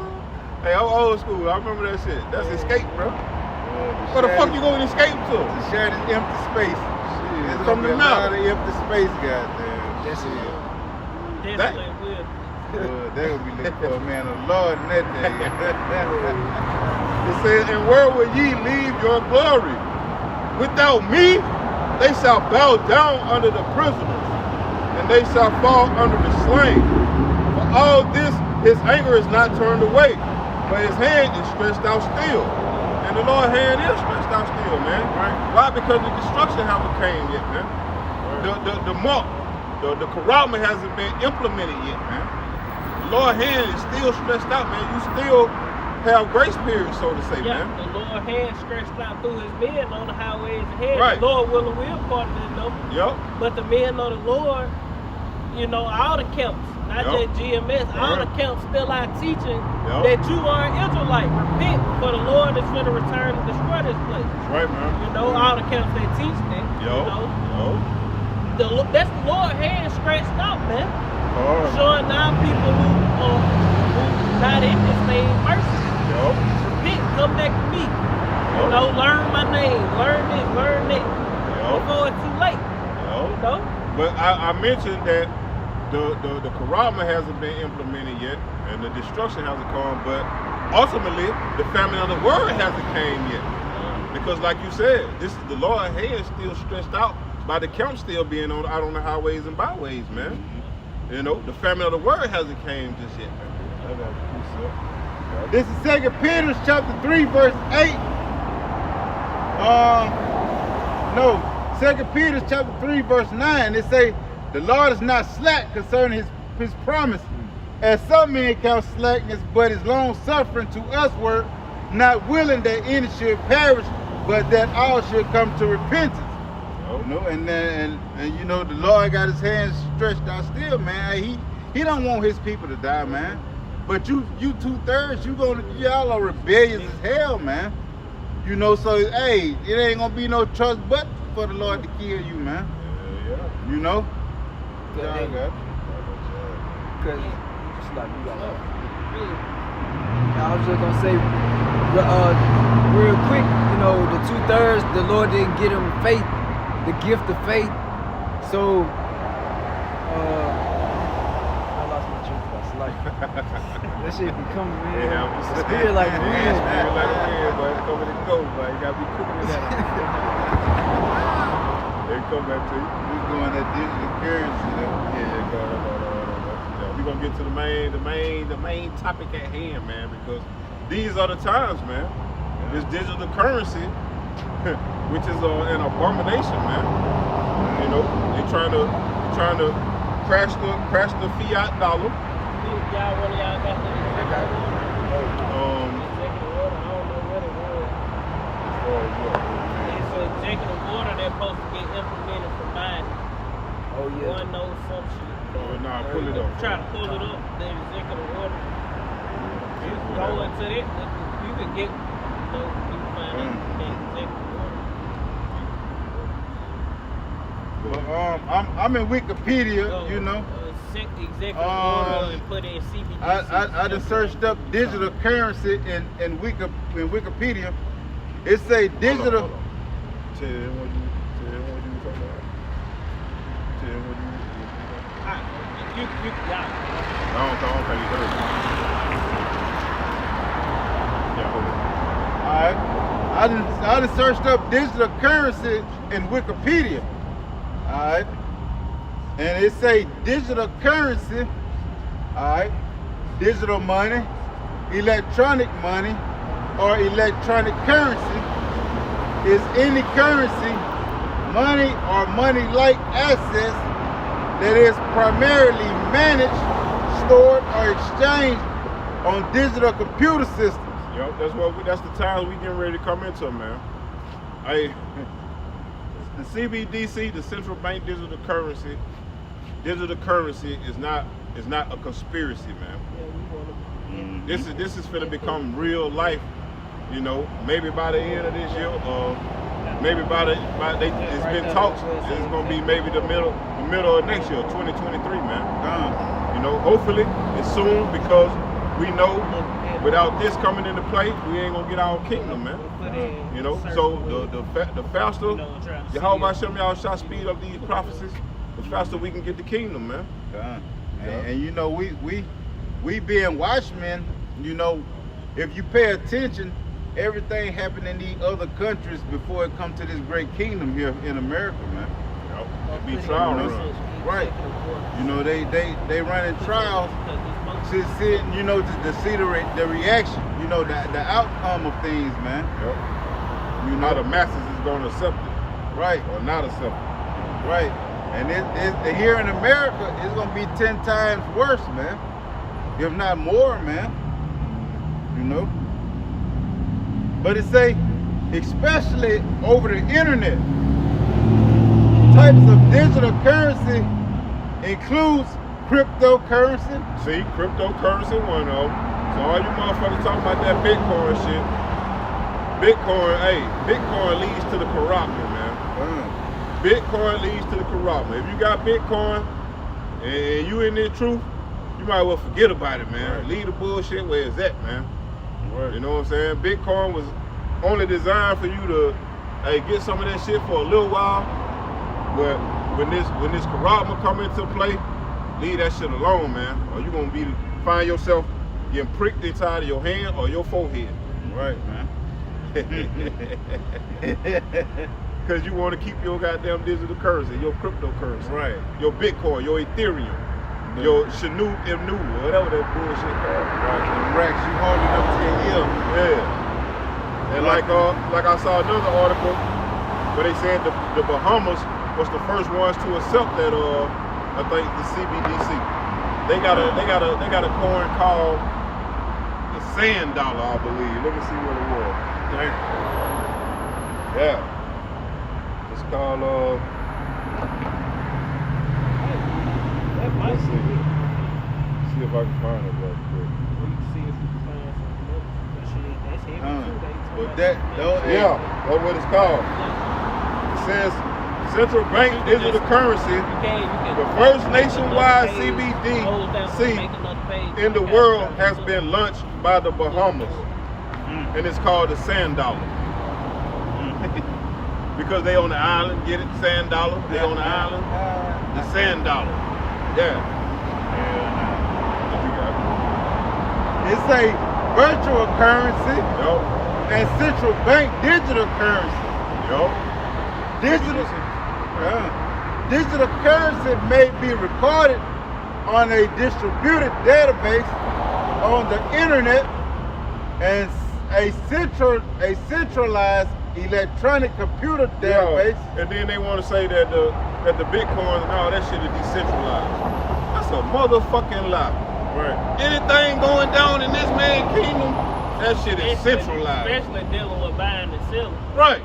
Hey, I'm old school. I remember that shit. That's escape, bro. Where the share fuck this- you going to escape to? To share this empty space. There's From gonna be the a lot mouth. of empty space, goddamn. That's it. Definitely will. They gonna be looking for a man of the Lord in that day. It says, and where will ye leave your glory? Without me, they shall bow down under the prisoners, and they shall fall under the slain. For all this, his anger is not turned away, but his hand is stretched out still. And the Lord's hand is stretched out still, man. Right? Why? Because the destruction haven't came yet, man. The mark, the corruption hasn't been implemented yet, man. The Lord's hand is still stretched out, man. You still have grace period, so to say, Yeah, man. the Lord hand stretched out through his men on the highways ahead. Right. The Lord will and will pardon them. Yup. But the men of the Lord, you know, all the camps, not Yup. just GMS, all the Right. camps still out teaching Yup. that you are an Israelite. Repent, for the Lord is going to return and destroy this place. That's right, man. You know, all the camps that teach that. Yo. You know, Yo. that's the Lord hand stretched out, man. Alright. Showing now people who not in this thing mercy. Yo. Repent, come back to me. You Yo. know, learn my name, learn this, learn that. Yo. Before it's too late. Yo. You know? But I mentioned that the Karama hasn't been implemented yet, and the destruction hasn't come, but ultimately the famine of the word hasn't came yet. Because like you said, this is the Lord's hand still stretched out by the camp still being out on the highways and byways, man. You know, the famine of the word hasn't came just yet, man. I got you, This is 2 Peter chapter 3, verse 8. No, 2 Peter chapter 3, verse 9. It say, the Lord is not slack concerning his promise, as some men count slackness, but is long suffering to usward, not willing that any should perish, but that all should come to repentance. You know, and you know, the Lord got his hands stretched out still, man. He don't want his people to die, man. But you 2/3, y'all are rebellious as hell, man. You know, so hey, it ain't gonna be no trust but for the Lord to kill you, man. Yeah. You know? Yeah, Y'all got Because it's like you got I was just gonna say, real quick, you know, the 2/3, the Lord didn't get him faith, the gift of faith. So, I lost my train of thought. Like, that shit be coming, man. Yeah, I'm The spirit like a wind. Spirit like a wind, but it's coming and go, but you gotta be cooking with that. They come back to you. We doing that digital currency, though. Yeah, go. Yeah, we're gonna get to the main topic at hand, man, because these are the times, man. This digital currency, which is an abomination, man. You know, they trying to crash the fiat dollar. Y'all, one of y'all got the executive order. I don't know what it was. It's an executive order that's supposed to get implemented for Biden. Oh, yeah. One knows some shit. Nah, pull it up. Try to pull it up, the executive order. You can go into it, you can get, you know, you can find out the executive order. But I'm in Wikipedia, you know. Executive order and put in CBDC. I just searched up digital currency in Wikipedia. It say digital. Hold on. Tell him what you talking about. Tell him what you Yeah. I don't think you heard me. Yeah, hold on. I just searched up digital currency in Wikipedia. Alright. And it say digital currency, alright, digital money, electronic money, or electronic currency is any currency, money or money-like assets that is primarily managed, stored, or exchanged on digital computer systems. Yep, that's the times we getting ready to come into, man. The CBDC, the central bank digital currency is not a conspiracy, man. This is finna become real life, you know. Maybe by the end of this year, maybe it's been talks. It's gonna be maybe the middle of next year, 2023, man. You know, hopefully it's soon because we know without this coming into play, we ain't gonna get our kingdom, man. You know, so the faster Yahweh Hashem Yahushua speed up these prophecies, the faster we can get the kingdom, man. And you know, we being watchmen, you know, if you pay attention, everything happened in these other countries before it come to this great kingdom here in America, man. It be trial runs. Right. You know, they running trials to see, you know, to see the reaction, you know, the outcome of things, man. Yep. You know, the masses is gonna accept it. Right. Or not accept it. Right. And it here in America, it's gonna be 10 times worse, man. If not more, man. You know? But it say, especially over the internet, types of digital currency includes cryptocurrency. See, cryptocurrency one of them. So all you motherfuckers talking about that Bitcoin shit. Bitcoin leads to the corruption, man. Bitcoin leads to the corruption. If you got Bitcoin and you in this truth, you might as well forget about it, man. Right. Leave the bullshit where it's at, man. Right. You know what I'm saying? Bitcoin was only designed for you to get some of that shit for a little while. But when this corruption come into play, leave that shit alone, man. Or you gonna find yourself getting pricked inside of your hand or your forehead. Right, man. Because you want to keep your goddamn digital currency, your cryptocurrency. Right. Your Bitcoin, your Ethereum, your Shanu Imnu, whatever that bullshit called. Right. The racks you holding up to your ear. Yeah. And like I saw another article where they said the Bahamas was the first ones to accept that I think the CBDC. They got a coin called the sand dollar, I believe. Let me see what it was. Yeah. It's called let's see if I can find it real quick. But that's what it's called. It says central bank digital currency, the first nationwide CBDC in the world has been launched by the Bahamas. And it's called the sand dollar. Because they on the island, get it? Sand dollar. They on the island. The sand dollar. Yeah. It's a virtual currency and central bank digital currency. Digital currency may be recorded on a distributed database on the internet, and a centralized electronic computer database. And then they want to say that the Bitcoin and all that shit is decentralized. That's a motherfucking lie. Right. Anything going down in this man's kingdom, that shit is centralized. Especially dealing with buying and selling. Right.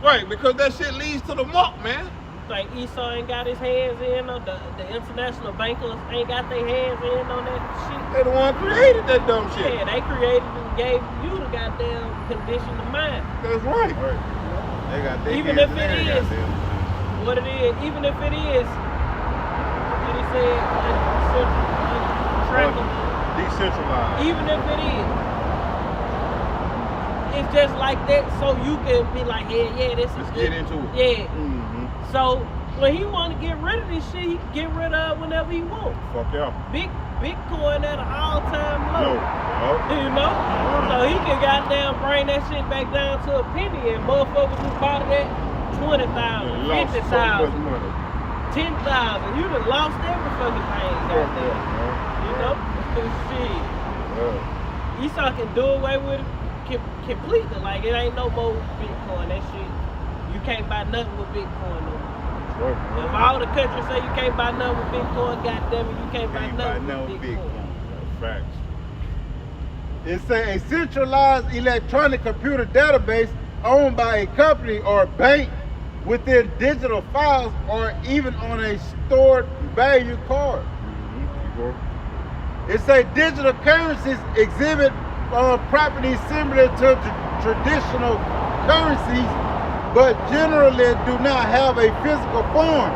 Right, because that shit leads to the mark, man. Like Esau ain't got his hands in on the international bankers ain't got their hands in on that shit. They the one created that dumb shit. Yeah, they created and gave you the goddamn condition of mind. That's right. They got their even if it is what it is, even if it is what he said, decentralized. Even if it is. It's just like that, so you can be like, yeah, this is get into it. Yeah. So when he want to get rid of this shit, he can get rid of it whenever he wants. Fuck yeah. Bitcoin at an all-time low. No. You know? So he can goddamn bring that shit back down to a penny, and motherfuckers who bought it at 20,000, 50,000, 10,000. You done lost every fucking thing, goddamn. You know? Shit. Esau can do away with it completely. Like, it ain't no more Bitcoin. That shit, you can't buy nothing with Bitcoin no more. If all the countries say you can't buy nothing with Bitcoin, goddamn it, you can't buy nothing with Bitcoin. Facts. It's a centralized electronic computer database owned by a company or bank within digital files or even on a stored value card. It's a digital currencies exhibit properties similar to traditional currencies, but generally do not have a physical form.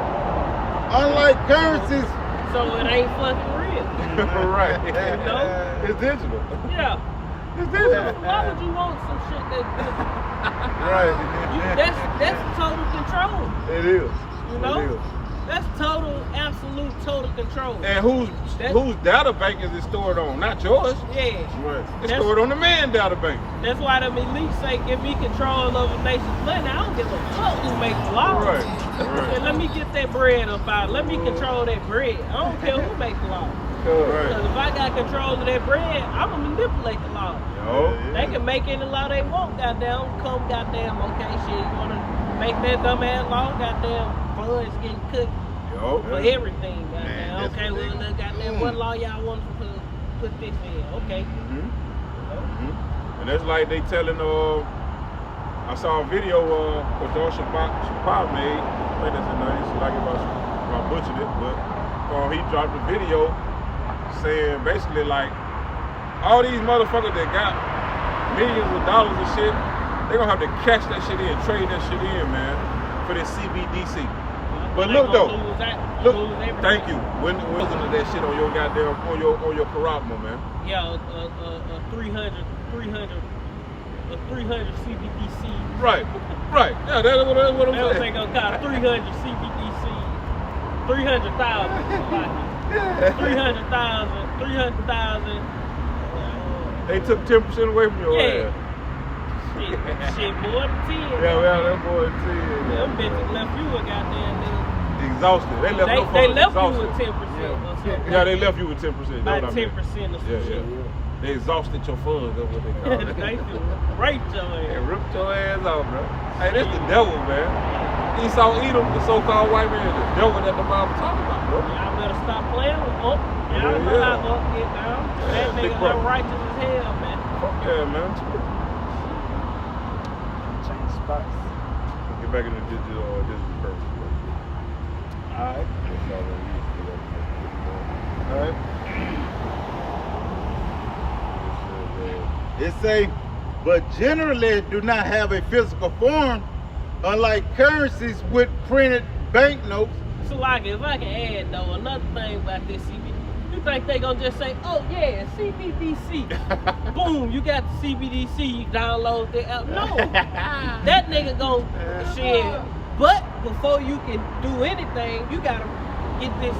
Unlike currencies. So it ain't fucking real. real. Right. You know? It's digital. Yeah. It's digital. Why would you want some shit that's digital? Right. That's total control. It is. You know? It is. That's absolute total control. And whose data bank is it stored on? Not yours. Yeah. Right. It's stored on the man data bank. That's why them elites say, give me control of a nation's money. I don't give a fuck who makes laws. Right. And let me get that bread up out. Let me control that bread. I don't care who makes the law. Right. Because if I got control of that bread, I'm going to manipulate the law. Yo. They can make any law they want, goddamn. Come, goddamn, okay, shit. You want to make that dumbass law, goddamn, funds getting cooked Yo. for everything, goddamn. Man, Okay, well, look, goddamn, what law y'all want to put this in? Okay. And that's like they telling, I saw a video Kador Shapar made. I think that's his name. So like if I butchered it, but he dropped a video saying basically like all these motherfuckers that got millions of dollars and shit, they gonna have to cash that shit in, trade that shit in, man, for this CBDC. But look though, look, thank you. When was that shit on your goddamn on your Karabma, man? Yeah, 300 CBDC. Right. Yeah, that's what I'm saying. They gonna cost 300 CBDC, 300,000. 300,000. They took 10% away from your ass. Shit, more than 10. Yeah, that boy 10. Them bitches left you a goddamn nigga. Exhausted. They left They left you exhausted. with 10% or something. Yeah, they left you with 10%. About That's 10% what I mean. or some Yeah. shit. They exhausted your funds, that's what they call it. They raped your They ass. ripped your ass off, bro. Hey, that's the devil, man. Esau Edom, the so-called white man, the devil that the Bible talking about, bro. Y'all better stop playing with Up. Y'all know how Up get down. That Big nigga brother. unrighteous as hell, man. Fuck yeah, man. Change spots. Get back in the digital first. Alright. Alright. It say, but generally do not have a physical form, unlike currencies with printed banknotes. So like, if I can add though, another thing about this CBDC, you think they gonna just say, oh yeah, CBDC. Boom, you got the CBDC, you download the app. No, that nigga gon' shit. But before you can do anything, you gotta get this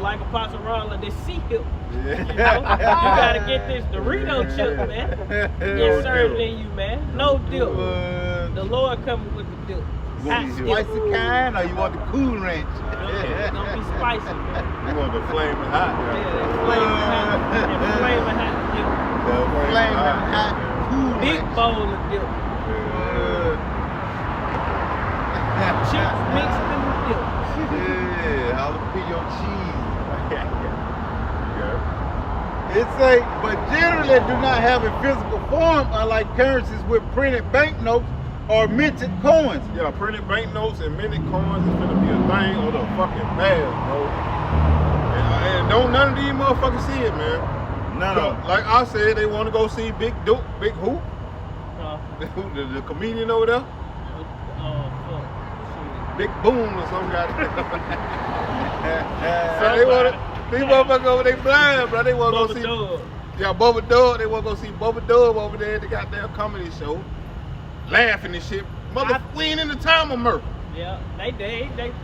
like a Pasarala, this C-hip. You know? You gotta get this Dorito chip, man. Inserted in you, man. No dip. The Lord coming with the dip. You want the spicy kind or you want the cool ranch? It's gonna be spicy, man. You want the flaming hot? Yeah, flaming hot dip. The flaming hot cool Big ranch. bowl of dip. Chips mixed in the dip. Yeah, jalapeno cheese. Yeah. It say, but generally do not have a physical form, unlike currencies with printed banknotes or minted coins. Yeah, printed banknotes and minted coins is gonna be a thing of the fucking past, bro. And don't none of these motherfuckers see it, man. None of them. Like I said, they want to go see Big Duke, Big Who? Uh, The comedian over there? fuck. Big Boom or some guy. So they want to, these motherfuckers over there blind, bro. They want to go see. Dub. Yeah, Bubba Dub. They want to go see Bubba Dub over there at the goddamn comedy show. Laughing and shit. We ain't in the time of murder. Yeah, they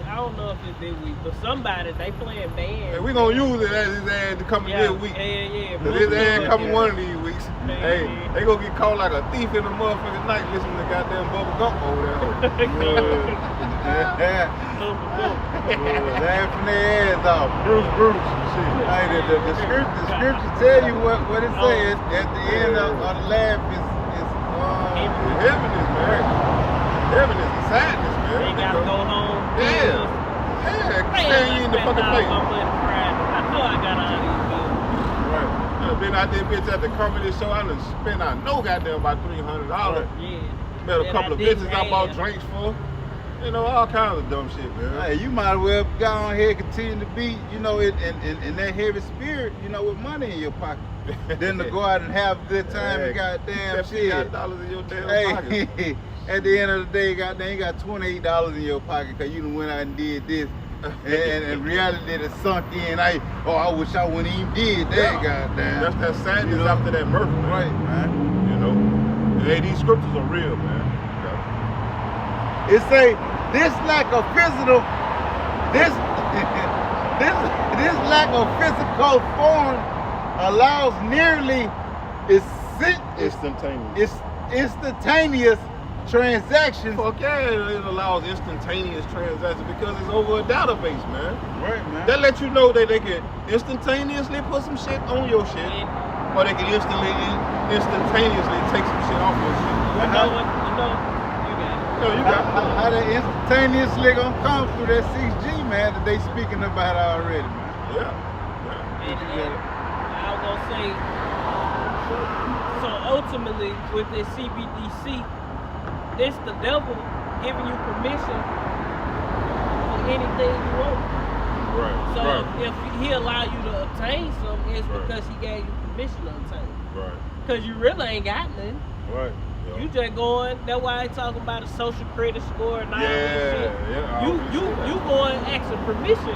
I don't know if it's this week, but somebody, they playing band. And we gonna use it as his ass to come this week. Yeah. Cause his ass coming one of these weeks. Man. Hey, they gonna get caught like a thief in the motherfucking night listening to goddamn Bubba Gump over there. Laughing their ass off. Bruce. Shit. Hey, the scripture tell you what it says at the end of the laugh is Heaven is, man. Heaven is a sadness, man. They gotta go home. Yeah, stay in the fucking face. I know I got all these bills. Right. I've been out there, bitch, at the comedy show. I done spent, I know, goddamn, about $300. Yeah. Met a couple of bitches I bought drinks for. You know, all kinds of dumb shit, man. Hey, you might as well go on here and continue to be, you know, in that heavy spirit, you know, with money in your pocket. Then to go out and have a good time and goddamn shit. $50 in your damn pocket. Hey, at the end of the day, goddamn, you got $28 in your pocket because you done went out and did this. and reality that sunk in. I wish I wouldn't even did that, goddamn. That's that sadness after that murder, man. Right, man. You know, hey, these scriptures are real, man. It say this lack of physical, this lack of physical form allows nearly instantaneous transactions. Fuck yeah, it allows instantaneous transactions because it's over a database, man. Right, man. That lets you know that they can instantaneously put some shit on your shit, or they can instantaneously take some shit off your shit. You know what? You got it. No, you got it. How they instantaneously gonna come through that 6G, man, that they speaking about already, man. Yeah. And I was gonna say, so ultimately with this CBDC, it's the devil giving you permission for anything you want. Right. So right. if he allow you to obtain something, it's because he gave you permission to obtain. Right. Because you really ain't got nothing. Right. You just going. That's why I talking about a social credit score and all that shit. Yeah. You going asking permission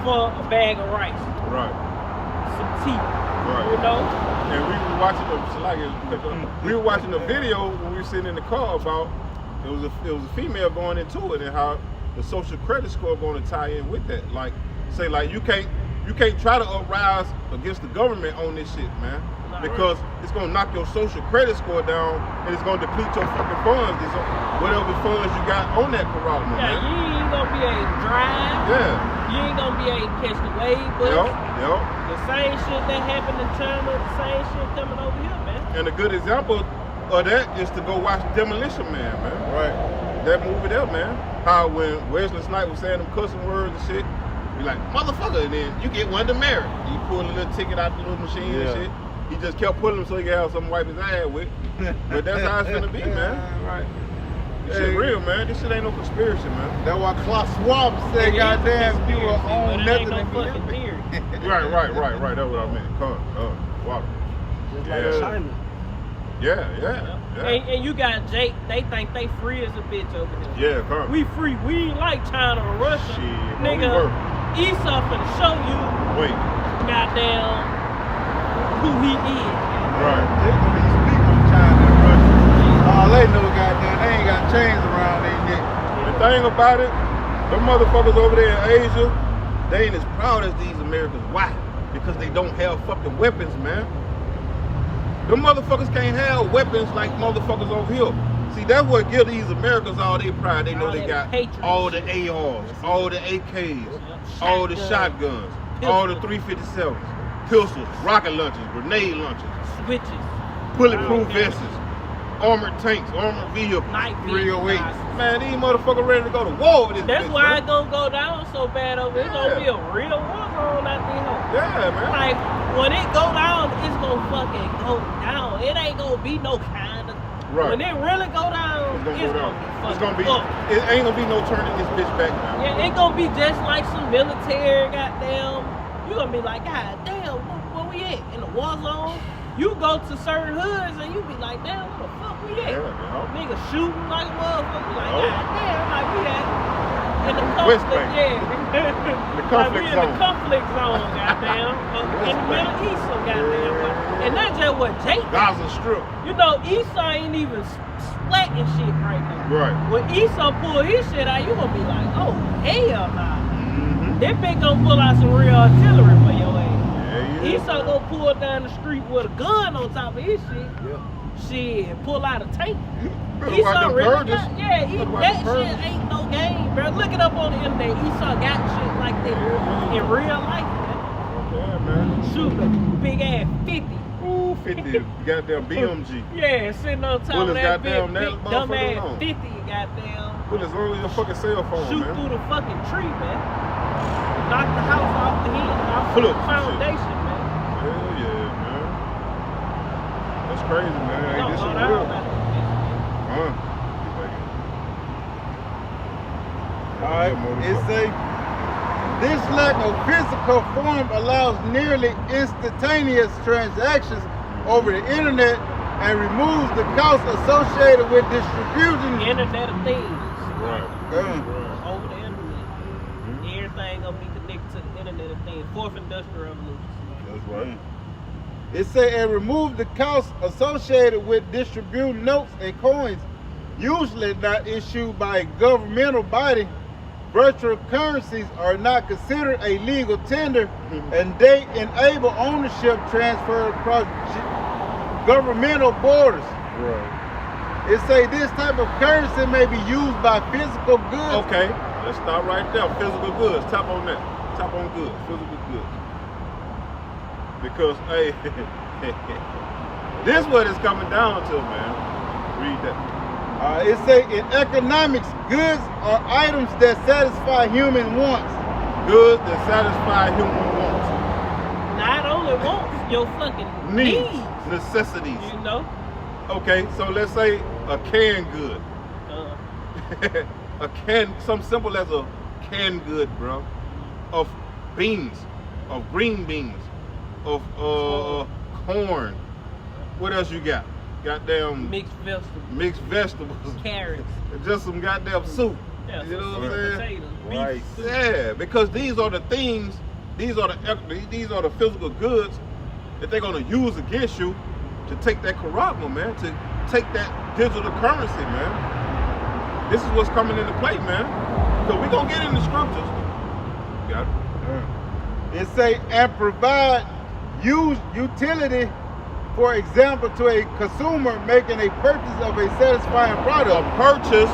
for a bag of rice. Right. Some tea. Right. You know. And we were watching a video when we were sitting in the car about it was a female going into it and how the social credit score going to tie in with that. Like say like you can't try to uprise against the government on this shit, man. Because it's gonna knock your social credit score down and it's gonna deplete your fucking funds. Whatever funds you got on that corral, man. Yeah, you ain't gonna be able to drive. Yeah. You ain't gonna be able to catch the wave bus. Yep. The same shit that happened in China, the same shit coming over here, man. And a good example of that is to go watch Demolition Man, man. Right. That movie there, man. How when Wesley Snipes was saying them cussing words and shit, be like, motherfucker, and then you get one to marry. You pull a little ticket out the little machine and shit. He just kept pulling them so he could have something to wipe his ass with. But that's how it's gonna be, man. Right. This shit real, man. This shit ain't no conspiracy, man. That's why Klaus Schwab said, goddamn, you will own nothing no and fucking theory. Right. That's what I meant. Water. Just like China. Yeah. And you got Jake, they think they free as a bitch over here. Yeah, come. We free. We ain't like China or Russia. Shit, Nigga, Esau finna show you Wait. goddamn who he is. Right. They gonna be speaking on China and Russia. All they know, goddamn, they ain't got chains around their neck. The thing about it, them motherfuckers over there in Asia, they ain't as proud as these Americans. Why? Because they don't have fucking weapons, man. Them motherfuckers can't have weapons like motherfuckers over here. See, that's what gives these Americans all their pride. They know they got all the ARs, all the AKs, all the shotguns, all the 357s. Pistols, rocket launchers, grenade launchers, Switches, bulletproof vests, armored tanks, armored vehicles, night 308. Man, these motherfuckers ready to go to war with this That's bitch, why man. it's gonna go down so bad over here. It's gonna be a real war zone out there. Yeah, man. Like, when it go down, it's gonna fucking go down. It ain't gonna be no kind of... Right. When it really go down, It's gonna be it ain't gonna be no turning this bitch back now. Yeah, it gonna be just like some military, goddamn. You gonna be like, God damn, where we at? In the war zone? You go to certain hoods and you be like, damn, where the fuck we at? Niggas shooting like a motherfucker. Like, God damn, like we at in the West conflict, Bank. The conflict like we zone. in the conflict zone, goddamn. In the Middle East, so goddamn. And that's just what Jake did. Gaza Strip. You know, Esau ain't even sweating shit right now. Right. When Esau pull his shit out, you gonna be like, oh, hell nah. That bitch gonna pull out some real artillery for your ass. Yeah. Esau gonna pull down the street with a gun on top of his shit. Shit, pull out a tank. Esau really got, that shit ain't no game, bro. Look it up on the internet. Esau got shit like that in real life, man. Yeah, man. Shoot a big ass 50. Ooh, 50, goddamn BMG. Yeah, sitting on top of that big dumb ass alone. 50, goddamn. Well, as long as your fucking cell phone, Shoot man. through the fucking tree, man. Knock the house off the head, off Flip the foundation, man. Hell yeah, man. That's crazy, man. Hey, this is real. Alright, it say, this lack of physical form allows nearly instantaneous transactions over the internet and removes the cost associated with distributing. Internet of Things. Right. Over the internet. Everything fourth industrial revolution. That's right. It say, and remove the costs associated with distributing notes and coins, usually not issued by a governmental body. Virtual currencies are not considered a legal tender, and they enable ownership transfer across governmental borders. Right. It say this type of currency may be used by physical goods. Okay, let's start right there. Physical goods. Tap on that. Tap on goods. Physical goods. Because, hey, this is what it's coming down to, man. Read that. It say in economics, goods are items that satisfy human wants. Goods that satisfy human wants. Not only wants, your fucking Needs. needs. Necessities. You know? Okay, so let's say a canned good. Something simple as a canned good, bro. Of beans, of green beans, of corn. What else you got? Goddamn Mixed vegetables. mixed vegetables. Carrots. Just some goddamn soup. Yeah, You know some what I'm sweet saying? potatoes, Right. beef, Yeah, because these are the things, these are the physical goods that they're gonna use against you to take that corruption, man, to take that digital currency, man. This is what's coming into play, man. Because we're gonna get in the scriptures. Got it. It say and provide utility, for example, to a consumer making a purchase of a satisfying A product. purchase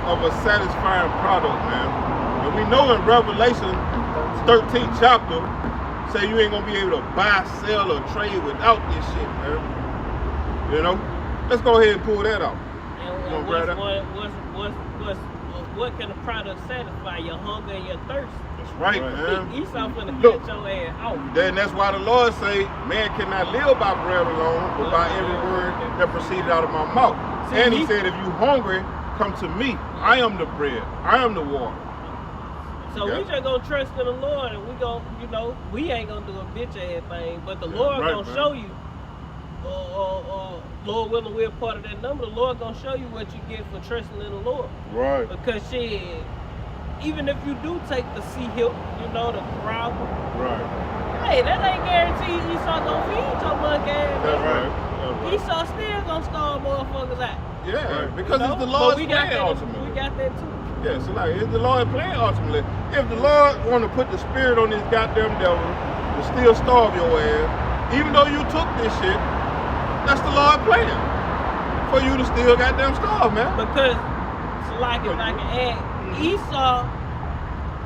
of a satisfying product, man. And we know in Revelation 13th chapter, say you ain't gonna be able to buy, sell, or trade without this shit, man. You know? Let's go ahead and pull that out. And what can a product satisfy? Your hunger and your thirst. That's right, man. Esau finna Look. cut your ass out. Then that's why the Lord say, man cannot live by bread alone, but by every word that proceeded out of my mouth. See, And he said, if you hungry, come to me. I am the bread. I am the water. So Yeah. we just gonna trust in the Lord, and we gon', you know, we ain't gonna do a bitch ass thing, but the Yeah, Lord right, gonna man. show you. Lord willing, we're part of that number. The Lord gonna show you what you get for trusting in the Lord. Right. Because shit, even if you do take the sea hill, you know, the crowd, Right. hey, that ain't guaranteed Esau gonna feed your monkey ass. That's man. right. That's right. Esau still gonna starve motherfuckers out. Yeah, Right. because You know? it's the But Lord's we got plan that. ultimately. We got that too. Yeah, so like it's the Lord plan ultimately. If the Lord want to put the spirit on this goddamn devil to still starve your ass, even though you took this shit, that's the Lord plan for you to still goddamn starve, man. Because, so like if I can add, Esau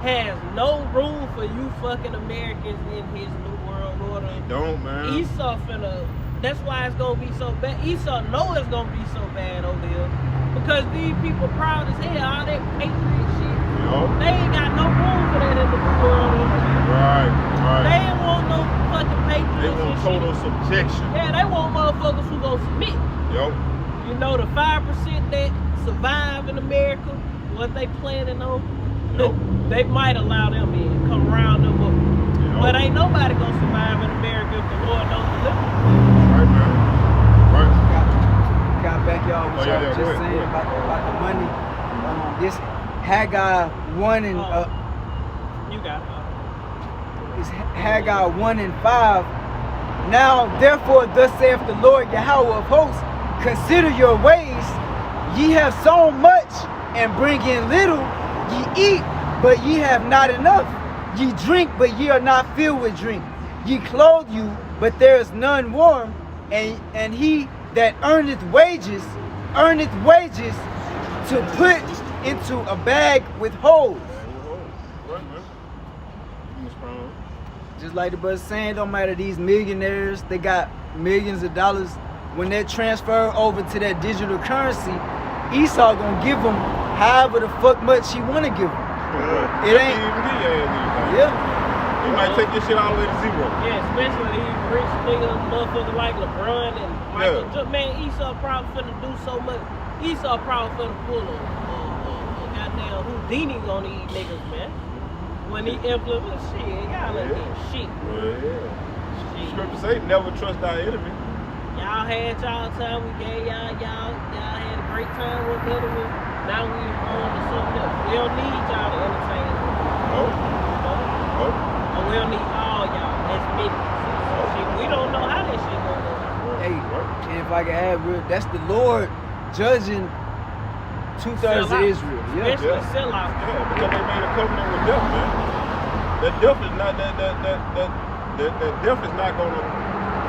has no room for you fucking Americans in his new world order. Don't, man. Esau finna, that's why it's gonna be so bad. Esau know it's gonna be so bad over here. Because these people proud as hell, all that patriot shit. Yo. They ain't got no room for that in the new world order. Right, They right. ain't want no fucking patriots. They and want shit. total subjection. Yeah, they want motherfuckers who gonna submit. Yo. You know, the 5% that survive in America, what they planning on, Yep. they might allow them in, come round them up. Yep. But ain't nobody gonna survive in America if the Lord don't deliver. Right, man. Right. Got back y'all what Oh, yeah, y'all yeah, just go ahead, saying go ahead. about the money. This Haggai 1 and You got it. is Haggai 1 and 5. Now therefore thus saith the Lord Yahweh of hosts, consider your ways. Ye have sown much and bring in little. Ye eat, but ye have not enough. Ye drink, but ye are not filled with drink. Ye clothe you, but there is none warm. And he that earneth wages to put into a bag with holes. Right, man. You strong. Just like the brother saying, don't matter, these millionaires, they got millions of dollars. When they transfer over to that digital currency, Esau gonna give them however the fuck much he wanna give them. It ain't- even get your ass anything. Yeah. You might take your shit all the way to zero. Yeah, especially these rich niggas, motherfuckers like LeBron and Michael Jordan. Man, Esau probably finna do so much. Esau probably finna pull a goddamn Houdini on these niggas, man. When he implements shit, y'all ain't getting shit. Well, yeah. Shit. Scripture say, never trust thy enemy. Y'all had y'all time, we gave y'all had a great time with the other ones. Now we on to something else. We don't need y'all to entertain us. No. You know? No. But we'll need all y'all as witnesses. So shit, we don't know how that shit gonna go. Hey, and if I can add, that's the Lord judging 2/3 of Sellout. Israel. Yeah. Especially sellout. Yeah, because they made a covenant with death, man. That death is not that death is not gonna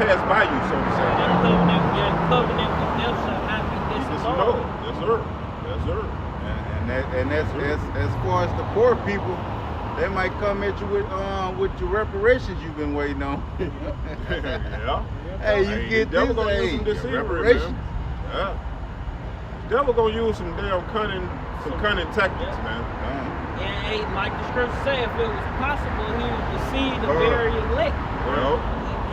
pass by you, so to say. That covenant with death shall not be Yes, disalloyed. yes, sir. Yes, sir. And that's as far as the poor people, they might come at you with your reparations you've been waiting on. Yeah. Hey, you get devil this, gonna use hey, some deceivery, reparations. man. Yeah. Devil gonna use some damn cunning tactics, man. And hey, like the scripture said, if it was possible, he would deceive the Uh-huh. very elect. Well,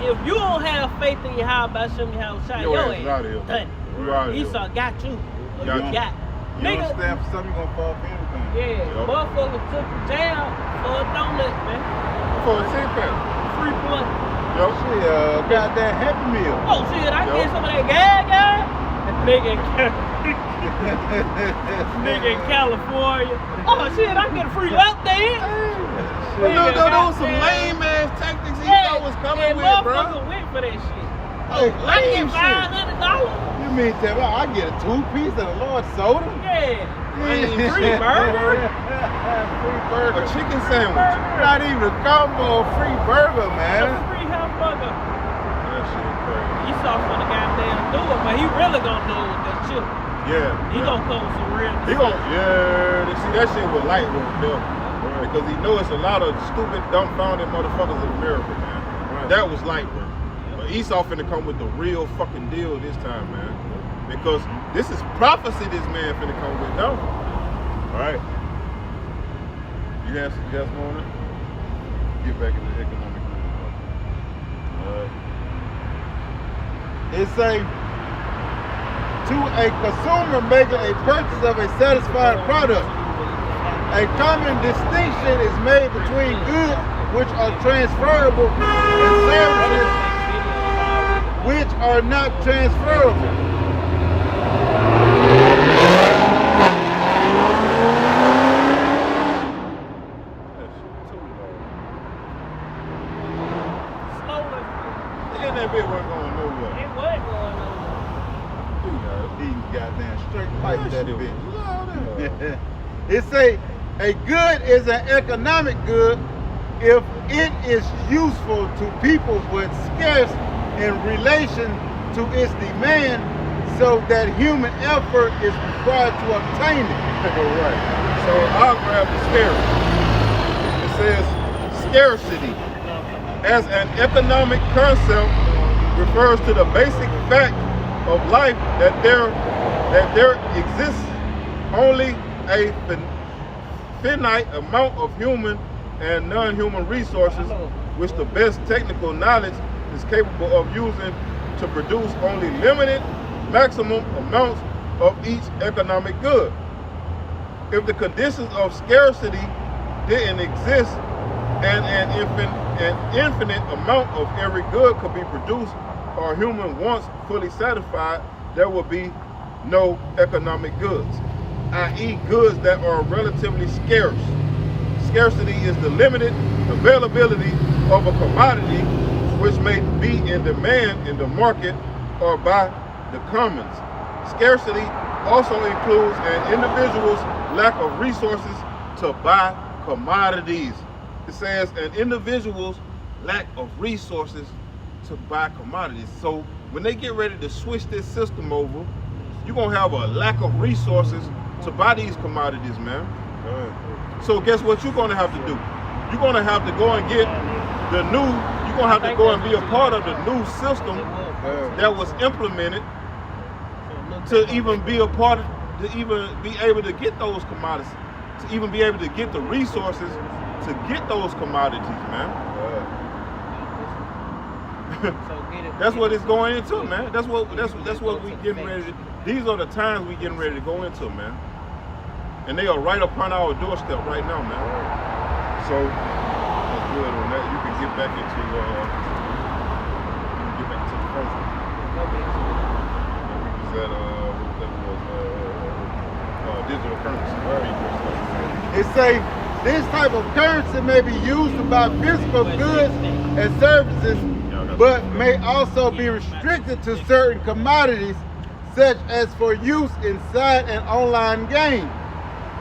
If you don't have faith in Yahweh Shem Yahushua, Your your ass is outta here. ass done. You outta here. Esau got you. Or Got you you. got. You don't Nigga, stand for something, you're gonna fall for anything. yeah, Yup. motherfucker took the jail for a donut, man. for a six-pack. Free point. Yo, Shit, goddamn Happy Meal. Oh shit, I Yup. get some of that gas. Nigga in nigga in California. Oh shit, I get a free up there. But Nigga look, those some goddamn- lame ass tactics he Yeah, was coming and with, motherfucker bro. went for that shit. Hey, I get lame shit. $500. You mean tell me I get a 2-piece of the Lord soda? Yeah. Free burger. Free A burger. chicken sandwich. Not even a combo, a free burger, A man. free hamburger. That shit crazy. Esau finna goddamn do it, but he really gonna do it with that chip. Yeah. He yeah. gonna come with some real He gon' see that shit was light work, Bill. Because he know it's a lot of stupid, dumbfounded motherfuckers in America, man. That was light work. But Esau finna come with the real fucking deal this time, man. Because this is prophecy this man finna come with, no? Alright. You have more on it? Get back into economic news. It say, to a consumer making a purchase of a satisfied product, a common distinction is made between goods which are transferable and services which are not transferable. That shit too long. Slowly. And that bitch wasn't going nowhere. It was going on. Eating goddamn straight pipe that shit was bitch. loud as hell. It say a good is an economic good if it is useful to people but scarce in relation to its demand, so that human effort is required to obtain it. Right. So I'll grab the scarcity. It says scarcity as an economic concept refers to the basic fact of life that there exists only a finite amount of human and non-human resources which the best technical knowledge is capable of using to produce only limited maximum amounts of each economic good. If the conditions of scarcity didn't exist and an infinite amount of every good could be produced or human wants fully satisfied, there would be no economic goods, i.e. goods that are relatively scarce. Scarcity is the limited availability of a commodity which may be in demand in the market or by the commons. Scarcity also includes an individual's lack of resources to buy commodities. It says an individual's lack of resources to buy commodities. So when they get ready to switch this system over, you're gonna have a lack of resources to buy these commodities, man. So guess what you're gonna have to do? You're gonna have to go and get the new, you're gonna have to go and be a part of the new system that was implemented to even be a part of, to even be able to get those commodities, to even be able to get the resources to get those commodities, man. That's what it's going into, man. That's what we getting ready to, these are the times we getting ready to go into, man. And they are right upon our doorstep right now, man. So that's good on that. You can get back into the present. We was at digital currency. It say This type of currency may be used to buy physical goods and services, but may also be restricted to certain commodities, such as for use inside an online game.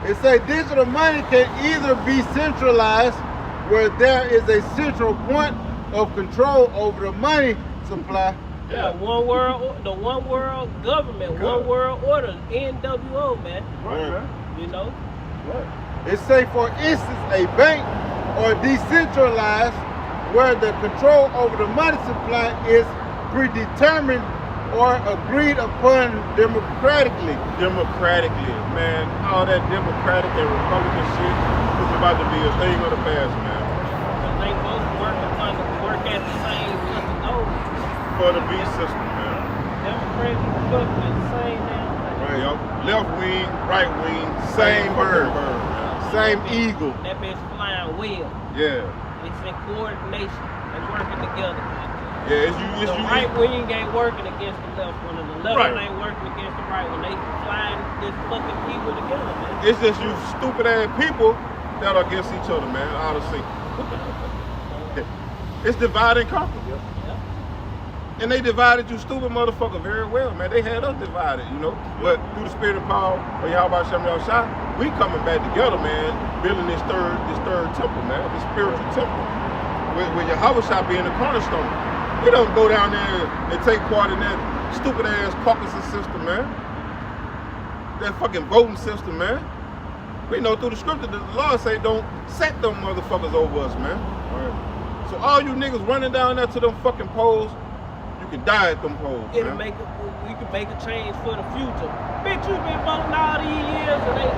It says digital money can either be centralized, where there is a central point of control over the money supply. Yeah, one world, the one world government, one world order, NWO, man. Right, man. You know? Right. It say, for instance, a bank or decentralized, where the control over the money supply is predetermined or agreed upon democratically. Democratically, man. All that Democratic and Republican shit is about to be a thing of the past, man. Because they both work at the same fucking goal. For the beast system, man. Democrats and Republicans, same damn thing. Right. Yep. Left wing, right wing, Same bird. man. Same eagle. That bitch flying well. Yeah. It's in coordination. They're working together. Yeah, it's The you. right wing ain't working against the left one, and the left Right. one ain't working against the right one. They flying this fucking eagle together, man. It's just you stupid ass people that are against each other, man. Out of sync. It's divide and conquer. Yeah. And they divided you stupid motherfucker very well, man. They had us divided, you know. But through the spirit of power, or Yahweh Shem Shah, we coming back together, man, building this third temple, man, this spiritual temple. With Yahweh Shah being the cornerstone. We don't go down there and take part in that stupid ass caucusing system, man. That fucking voting system, man. We know through the scripture that the Lord say don't set them motherfuckers over us, man. Right. So all you niggas running down there to them fucking polls, you can die at them polls, It'll man. we can make a change for the future. Bitch, you been voting all these years and ain't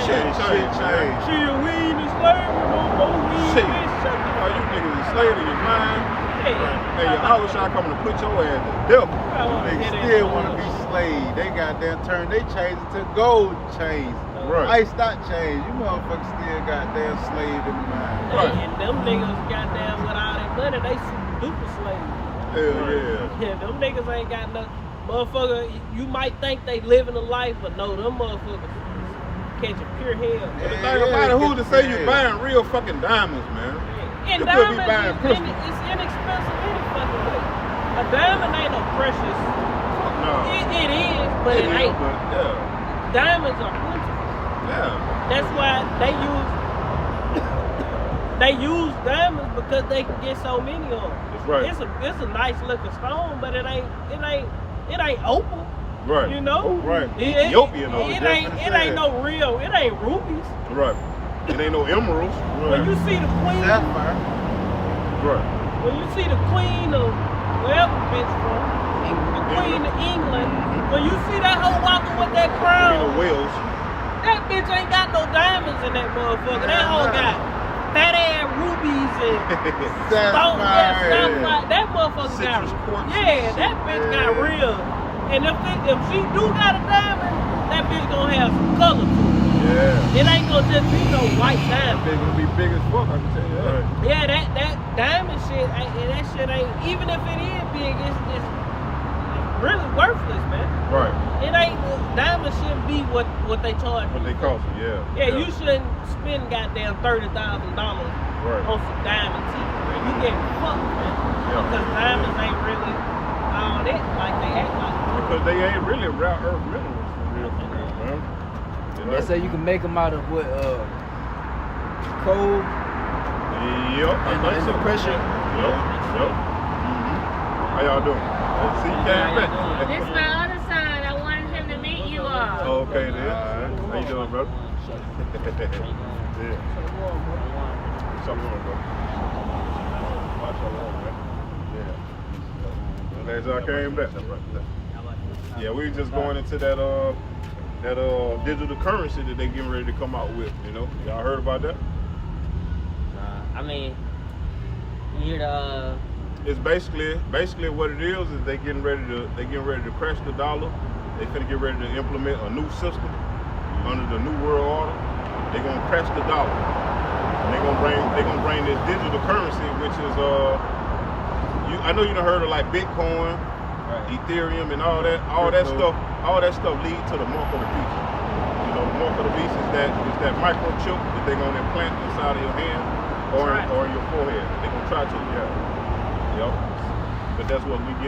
shit changed. Shit. Shit, we ain't in slavery no more. We ain't Shit. bitch. Shut the Oh, you niggas is slave in your mind. Hey, Hey, your Yahweh Shah coming to put your ass to death. I wanna They get still into want to it. be slaves. They goddamn turn they chains into gold chains. Right. Ice stock chains. You motherfuckers still goddamn slaved in the mind. Right. And them niggas goddamn with all that money, they super slaves. Hell yeah. Yeah, them niggas ain't got nothing. Motherfucker, you might think they living a life, but no, them motherfuckers catching pure hell. But the thing about it, who to say you buying real fucking diamonds, man? And You could be diamonds buying crystals. it's inexpensive any fucking way. A diamond ain't no precious. No. It is, but it ain't. But yeah. Diamonds are plentiful. Yeah. That's why they use diamonds because they can get so many of them. That's right. It's a nice looking stone, but it ain't opal. Right. You know? Oh, right. It Ethiopian though. ain't no real. It ain't rubies. Right. It ain't no emeralds. When you see the queen, Sapphire. Right. when you see the queen of wherever bitch from, the queen of England, when you see that hoe walking with that Queen crown, of Wales. that bitch ain't got no diamonds in that motherfucker. That hoe got fat ass rubies and stone. Sapphire. That motherfucker got Citrus quartz. that bitch got real. And if she do got a diamond, that bitch gonna have some color to it. Yeah. It ain't gonna just be no white diamond. They're gonna be big as fuck, I can tell you that. Yeah, that diamond shit, that shit ain't, even if it is big, it's really worthless, man. Right. It ain't, diamond shouldn't be what they charge What they you cost for. you, yeah. Yeah, you shouldn't spend goddamn $30,000 Right. on some diamond teeth, man. You get fucked, man. Yeah. Because diamonds ain't really all that like they act like. Because they ain't really rare earth minerals for real, man. You know? They say you can make them out of what? Coal Yep. and the pressure. Yep. How y'all doing? See, you came back. This is my other son. I wanted him to meet you all. Okay, then. How you doing, brother? Yeah. Something wrong, bro. Watch your long, man. Yeah. Glad y'all came back. Yeah, we just going into that digital currency that they getting ready to come out with. You know, y'all heard about that? I mean, you know, It's basically what it is they getting ready to crash the dollar. They finna get ready to implement a new system under the new world order. They gonna crash the dollar. And they gonna bring this digital currency, which is I know you done heard of like Bitcoin, Ethereum, and all that stuff lead to the mark of the beast. You You know, the mark of the beast is that microchip that they're gonna implant inside of your hand or your forehead. They're gonna try to, yeah. Yep. But that's what we was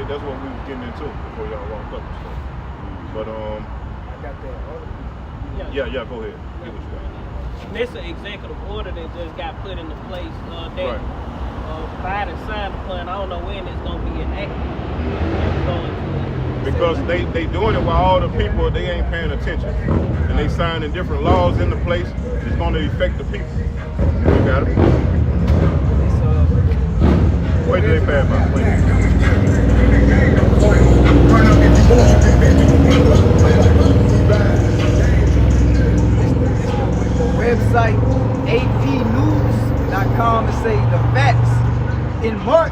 getting into before y'all walked up and stuff. But I got that other piece. yeah, go ahead. Get what you got. And this is an executive order that just got put into place that Biden signed upon. I don't know when it's gonna be enacted. Because they doing it while all the people, they ain't paying attention. And they signing different laws into place that's gonna affect the people. You got it? Wait till they pass by. Wait. Website apnews.com and say the facts. In March,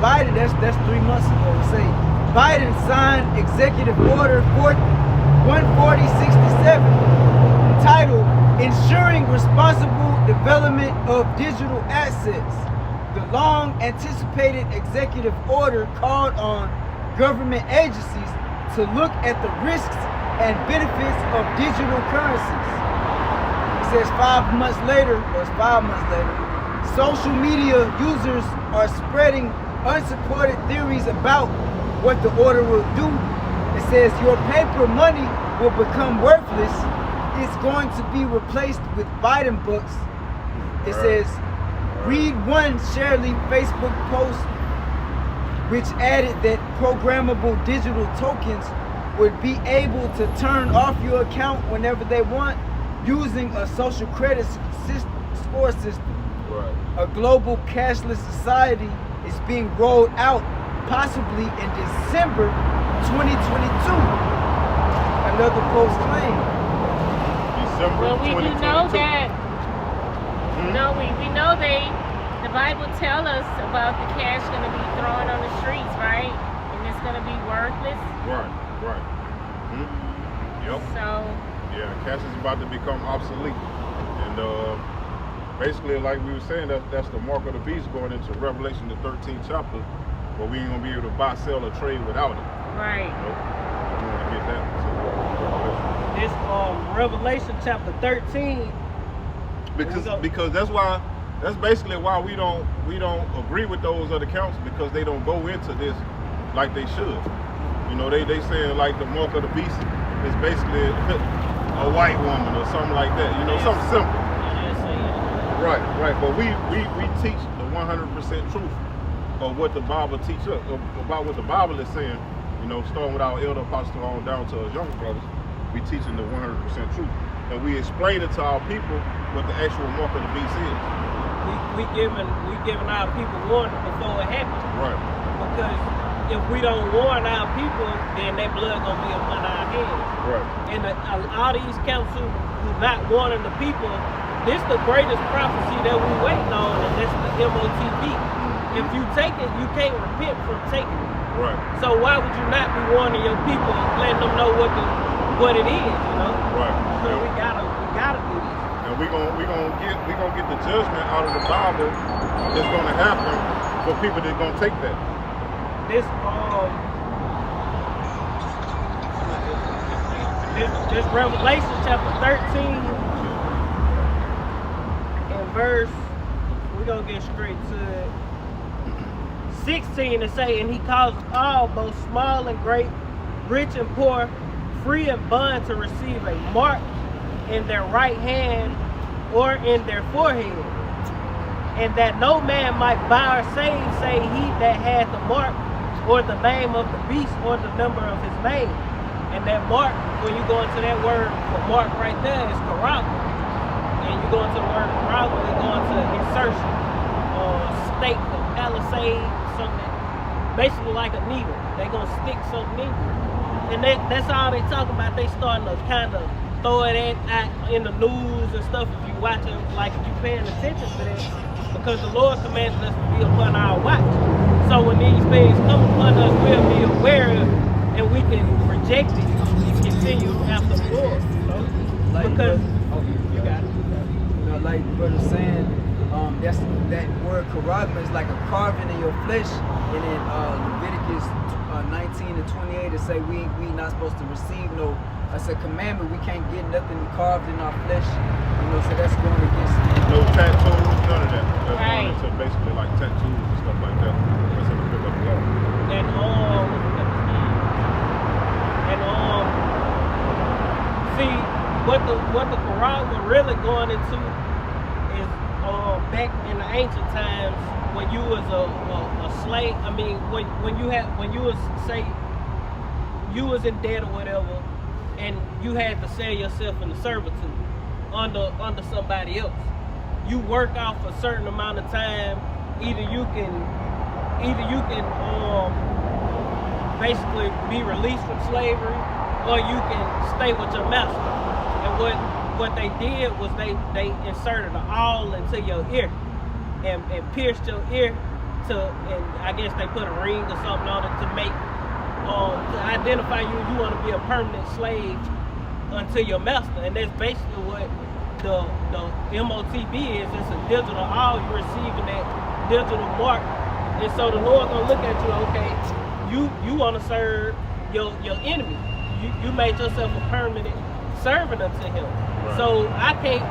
Biden, that's 3 months ago, say Biden signed Executive Order 14067 titled Ensuring Responsible Development of Digital Assets. The long anticipated executive order called on government agencies to look at the risks and benefits of digital currencies. It says 5 months later, social media users are spreading unsupported theories about what the order will do. It says your paper money will become worthless. It's going to be replaced with Biden books. It says, read one Shirley Facebook post which added that programmable digital tokens would be able to turn off your account whenever they want using a social credit score system. Right. A global cashless society is being rolled out possibly in December 2022. Another post claim. December Well, we 2022. do know that. No, we know the Bible tell us about the cash going to be thrown on the streets, right? And it's going to be worthless. Right. Yep. So. Yeah, cash is about to become obsolete. And basically, like we were saying, that's the mark of the beast going into Revelation, the 13th chapter, where we ain't going to be able to buy, sell, or trade without it. Right. Nope. You want to get that? So, This Revelation chapter 13. because that's basically why we don't agree with those other counts, because they don't go into this like they should. You know, they saying like the mark of the beast is basically a white woman or something like that. You know, something simple. Right. But we teach the 100% truth of what the Bible teaches us about what the Bible is saying. You know, starting with our elder apostle on down to us younger brothers, we teaching the 100% truth, and we explain it to our people what the actual mark of the beast is. We giving our people warning before it happens. Right. Because if we don't warn our people, then their blood gonna be upon our heads. Right. And all these councils who not warning the people, this the greatest prophecy that we waiting on, and that's the MOTB. If you take it, you can't repent from taking it. Right. So why would you not be warning your people, letting them know what it is, you know? Right. So we gotta do this. And we gonna get the judgment out of the Bible that's gonna happen for people that's gonna take that. This Revelation chapter 13 and verse, we're gonna get straight to it. 16 to say, and he caused all, both small and great, rich and poor, free and bond, to receive a mark in their right hand or in their forehead, and that no man might buy or save, say he that had the mark or the name of the beast or the number of his name. And that mark, when you go into that word for mark right there, is karabah. And you go into the word karabah, you go into insertion or stake or palisade, something basically like a needle. They gonna stick something in you. And that's all they talking about. They starting to kind of throw it out in the news and stuff. If you watching, like if you paying attention to that, because the Lord commanded us to be upon our watch. So when these things come upon us, we'll be aware of it, and we can reject it and continue after the Lord. So, Like because you got it. You know, like the brother saying, that word karagma is like a carving in your flesh. And in Leviticus 19 and 28, it say we not supposed to receive no That's a commandment. We can't get nothing carved in our flesh. You know, so that's going against it. No tattoos, none of that. That's Right. going into basically like tattoos and stuff like that. That's in the book of the law. And see what the Quran was really going into is back in the ancient times when you was a slave. I mean, when you was say you was in debt or whatever, and you had to sell yourself into servitude under somebody else. You work off a certain amount of time. Either you can basically be released from slavery, or you can stay with your master. And what they did was they inserted an awl into your ear and pierced your ear and I guess they put a ring or something on it to make to identify you want to be a permanent slave unto your master. And that's basically what the MOTB is. It's a digital awl. You're receiving that digital mark, and so the Lord gonna look at you. Okay, you want to serve your enemy. You made yourself a permanent servant unto him. Right. So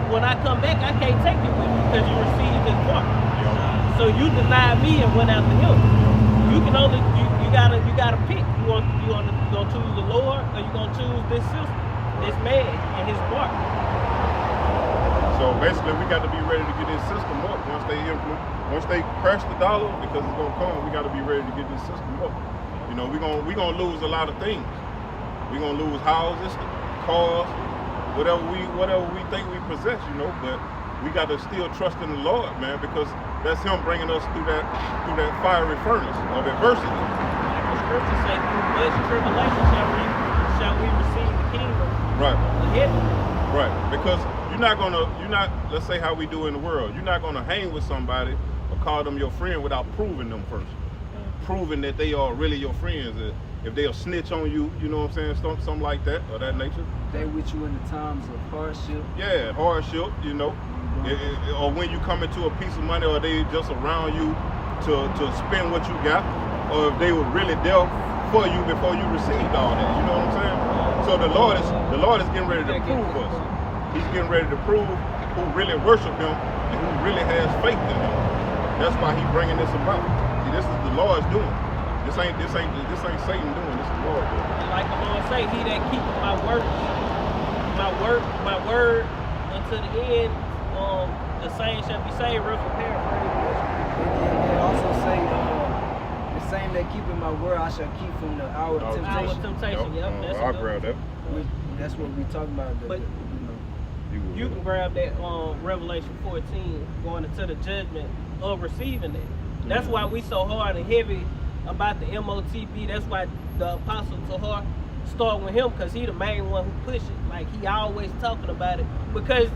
when I come back, I can't take you with me because you received this mark. Yeah. So you denied me and went after him. You can only you gotta pick. You gonna choose the Lord, or you gonna choose this system, this man and his mark. So basically, we got to be ready to get this system up once they crash the dollar, because it's gonna come. We got to be ready to get this system up. You know, we gonna lose a lot of things. We gonna lose houses, cars, whatever we think we possess. You know, but we got to still trust in the Lord, man, because that's Him bringing us through that fiery furnace of adversity. Like the scripture say, through much tribulation shall we receive the kingdom. Right. Of heaven. Right, because let's say how we do in the world, you're not gonna hang with somebody or call them your friend without proving them first. Proving that they are really your friends. If they'll snitch on you, you know what I'm saying, something like that, or that nature. They with you in the times of hardship. Yeah, hardship, you know. Or when you come into a piece of money, or they just around you to spend what you got, or if they were really there for you before you received all that, you know what I'm saying? So the Lord is getting ready to prove us. He's getting ready to prove who really worship Him and who really has faith in Him. That's why He's bringing this about. See, this is the Lord's doing. This ain't Satan doing. This is the Lord doing. Like the Lord say, he that keepeth my word unto the end, the same shall be saved. Rough paraphrase. It also say, the same that keeping my word, I shall keep from the hour of temptation. Hour of temptation. Yep, that's I'll a good grab that. That's what we talking about. But you can grab that Revelation 14, going into the judgment of receiving it. That's why we so hard and heavy about the MOTB. That's why the Apostle Tahar start with him, because he the main one who push it. Like, he always talking about it. Because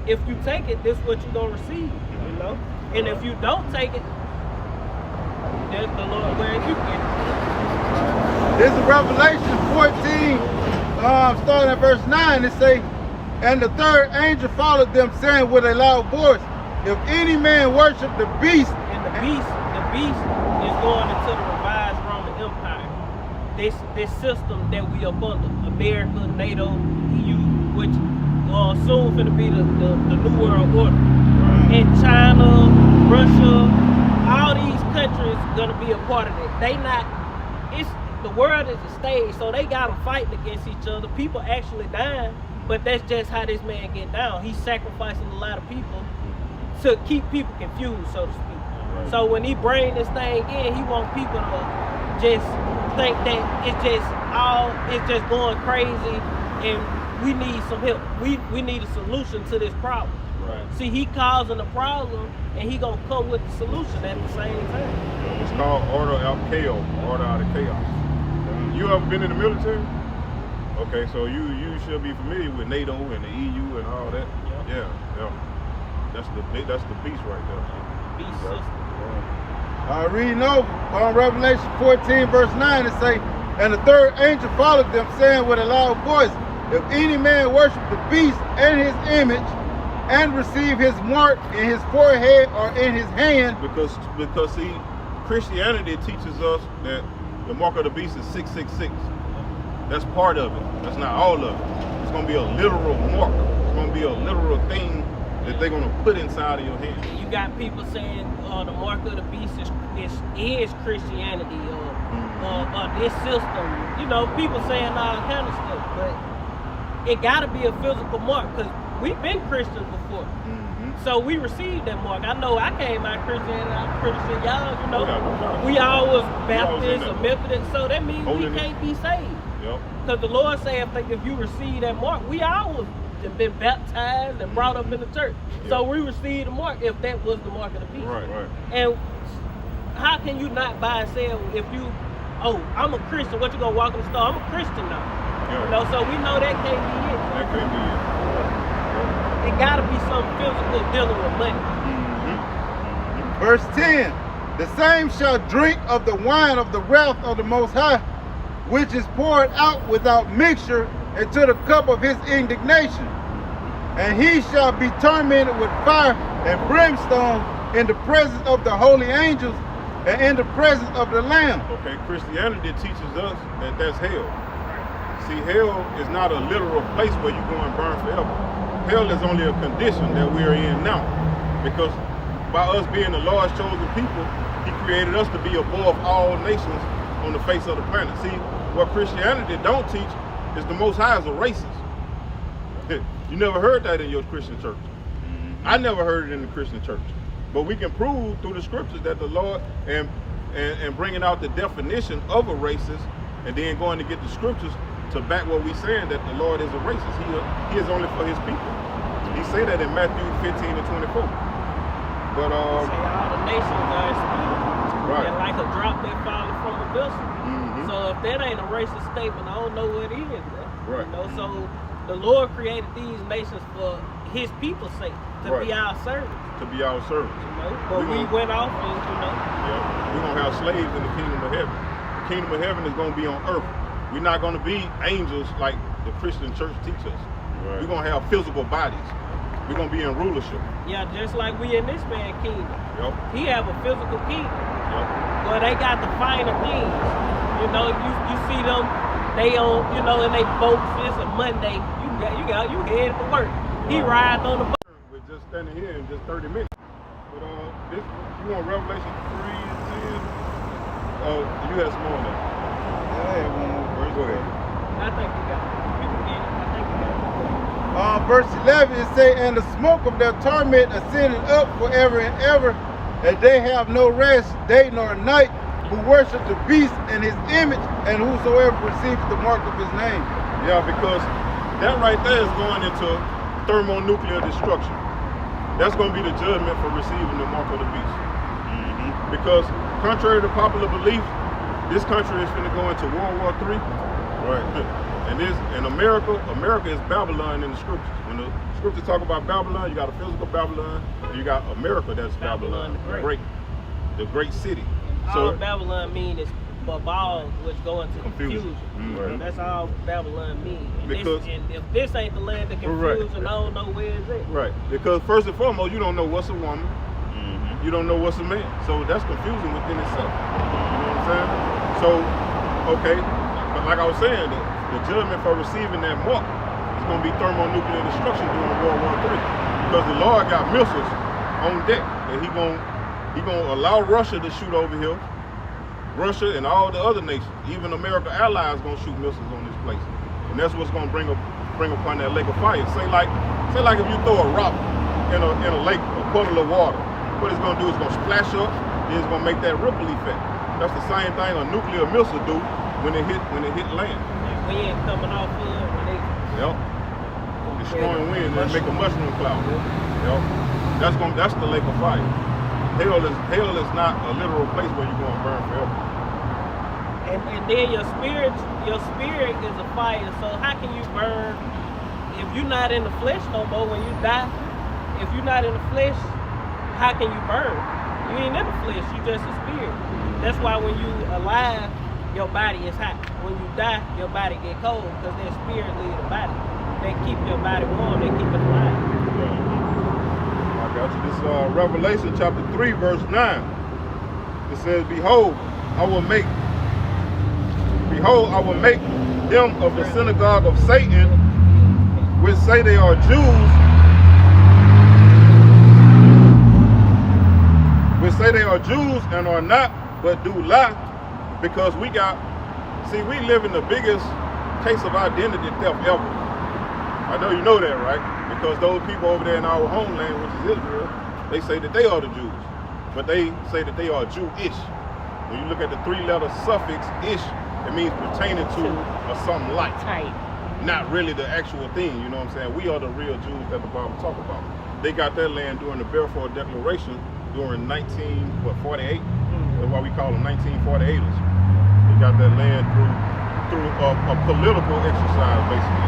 if you take it, this is what you're going to receive, you know? And if you don't take it, that's the Lord where you get it. This is Revelation 14, starting at verse 9. It say, and the third angel followed them, saying with a loud voice, if any man worship the beast. And the beast is going into the revised Roman Empire. This system that we up under, America, NATO, EU, which soon finna be the New World Order. And China, Russia, all these countries gonna be a part of it. The world is a stage, so they got them fighting against each other. People actually dying, but that's just how this man get down. He's sacrificing a lot of people to keep people confused, so to speak. Right. So when he bring this thing in, he want people to just think that it's just going crazy, and we need some help. We need a solution to this problem. Right. See, he causing the problem, and he gonna come with the solution at the same time. It's called order out of chaos. Order out of chaos. You ever been in the military? Okay, so you should be familiar with NATO and the EU and all that. Yeah. Yeah. That's the beast right there. Beast system. Reading over on Revelation 14, verse 9, it say, and the third angel followed them, saying with a loud voice, if any man worship the beast and his image, and receive his mark in his forehead or in his hand. Because see, Christianity teaches us that the mark of the beast is 666. That's part of it. That's not all of it. It's going to be a literal mark. It's going to be a literal thing that they're going to put inside of your hand. You got people saying the mark of the beast is Christianity or this system. You know, people saying all kind of stuff, but it got to be a physical mark because we've been Christians before. So we received that mark. I know I came out Christianity. I'm pretty sure y'all, you know, we all was Baptist or Methodist. So that means we can't be saved. Because the Lord said if you receive that mark, we all have been baptized and brought up in the church. So we received the mark if that was the mark of the beast. Right. And how can you not buy and sell if you, I'm a Christian, what you gonna walk in the store? I'm a Christian now. You know, so we know that can't be it. That can't be it. It gotta be some physical dealing with money. Verse 10, the same shall drink of the wine of the wrath of the Most High, which is poured out without mixture into the cup of his indignation. And he shall be tormented with fire and brimstone in the presence of the holy angels and in the presence of the Lamb. Okay, Christianity teaches us that that's hell. See, hell is not a literal place where you go and burn forever. Hell is only a condition that we are in now. Because by us being the Lord's chosen people, he created us to be above all nations on the face of the planet. See, what Christianity don't teach is the Most High is a racist. You never heard that in your Christian church. I never heard it in the Christian church. But we can prove through the scriptures that the Lord, and bringing out the definition of a racist, and then going to get the scriptures to back what we're saying, that the Lord is a racist. He is only for his people. He say that in Matthew 15 and 24. But say all the nations are excluded. Right. They're like a drop that falling from a vessel. So if that ain't a racist statement, I don't know what it is. Right. You know, so the Lord created these nations for his people's sake, to be our servants. To be our servants. You know, but we went off and, you know. Yeah, we're going to have slaves in the kingdom of heaven. The kingdom of heaven is going to be on earth. We're not going to be angels like the Christian church teaches us. Right. We're going to have physical bodies. We're going to be in rulership. Yeah, just like we in this man's kingdom. Yep. He have a physical kingdom. Yep. Well, they got the finer things. You know, you see them, they on, you know, in they boats. It's a Monday. You headed to work. He rides on the boat. We're just standing here in just 30 minutes. But this, you want Revelation 3 and 10? Oh, you had some more on that. I had one more verse. Go ahead. I think you got it. I think you got it. Verse 11, it say, and the smoke of their torment ascended up forever and ever, and they have no rest day nor night, who worship the beast and his image, and whosoever receives the mark of his name. Yeah, because that right there is going into thermonuclear destruction. That's going to be the judgment for receiving the mark of the beast. Because contrary to popular belief, this country is going to go into World War III. Right. And America is Babylon in the scriptures. When the scriptures talk about Babylon, you got a physical Babylon, and you got America, that's Babylon the great city. All Babylon mean is Babal, which go into confusion. Right. That's all Babylon means. And if this ain't the land of confusion, I don't know where is it. Right. Because first and foremost, you don't know what's a woman. You don't know what's a man. So that's confusing within itself. You know what I'm saying? So, okay, but like I was saying, the judgment for receiving that mark is going to be thermonuclear destruction during World War III. Because the Lord got missiles on deck, and he gonna allow Russia to shoot over here. Russia and all the other nations, even American allies, gonna shoot missiles on this place, and that's what's gonna bring upon that lake of fire. Say like if you throw a rock in a lake, a puddle of water, what it's gonna do is gonna splash up, then it's gonna make that ripple effect. That's the same thing a nuclear missile do when it hit land. We ain't coming off when they. Yep. Destroying wind and make a mushroom cloud. Yep. That's the lake of fire. Hell is not a literal place where you're going to burn forever. And then your spirit is a fire. So how can you burn if you're not in the flesh no more when you die? If you're not in the flesh, how can you burn? You ain't in the flesh, you just a spirit. That's why when you alive, your body is hot. When you die, your body get cold because that spirit leaves the body. They keep your body warm, they keep it alive. Got you. This Revelation chapter 3 verse 9. It says, Behold, I will make them of the synagogue of Satan, which say they are Jews, and are not, but do lie, because we live in the biggest case of identity theft ever. I know you know that, right? Because those people over there in our homeland, which is Israel, they say that they are the Jews, but they say that they are Jewish. When you look at the 3-letter suffix ish, it means pertaining to or something like. Type. Not really the actual thing, you know what I'm saying? We are the real Jews that the Bible talk about. They got their land during the Balfour Declaration during 1948. That's why we call them 1948ers. They got that land through a political exercise, basically.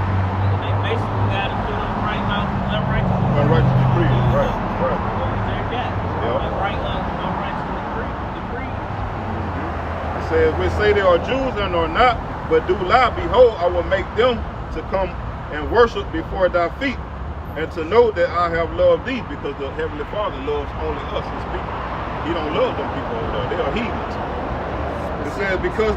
They basically got to do them right now, unrighteous. Unrighteous decree, right. What was their gap? Yep. Unrighteous decree. It says, we say they are Jews and are not, but do lie. Behold, I will make them to come and worship before thy feet, and to know that I have loved thee, because the Heavenly Father loves only us, his people. He don't love them people over there. They are heathens. It says, verse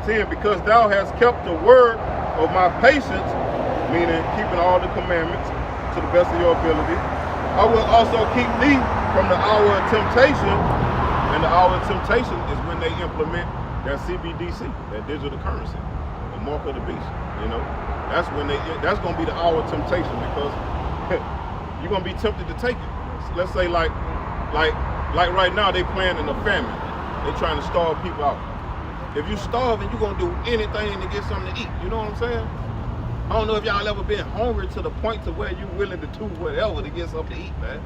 10, because thou hast kept the word of my patience, meaning keeping all the commandments to the best of your ability, I will also keep thee from the hour of temptation. And the hour of temptation is when they implement that CBDC, that digital currency, the mark of the beast. You know, that's gonna be the hour of temptation, because you're gonna be tempted to take it. So let's say like right now they planning a famine. They trying to starve people out. If you starving, you're gonna do anything to get something to eat. You know what I'm saying? I don't know if y'all ever been hungry to the point to where you're willing to do whatever to get something to eat, man.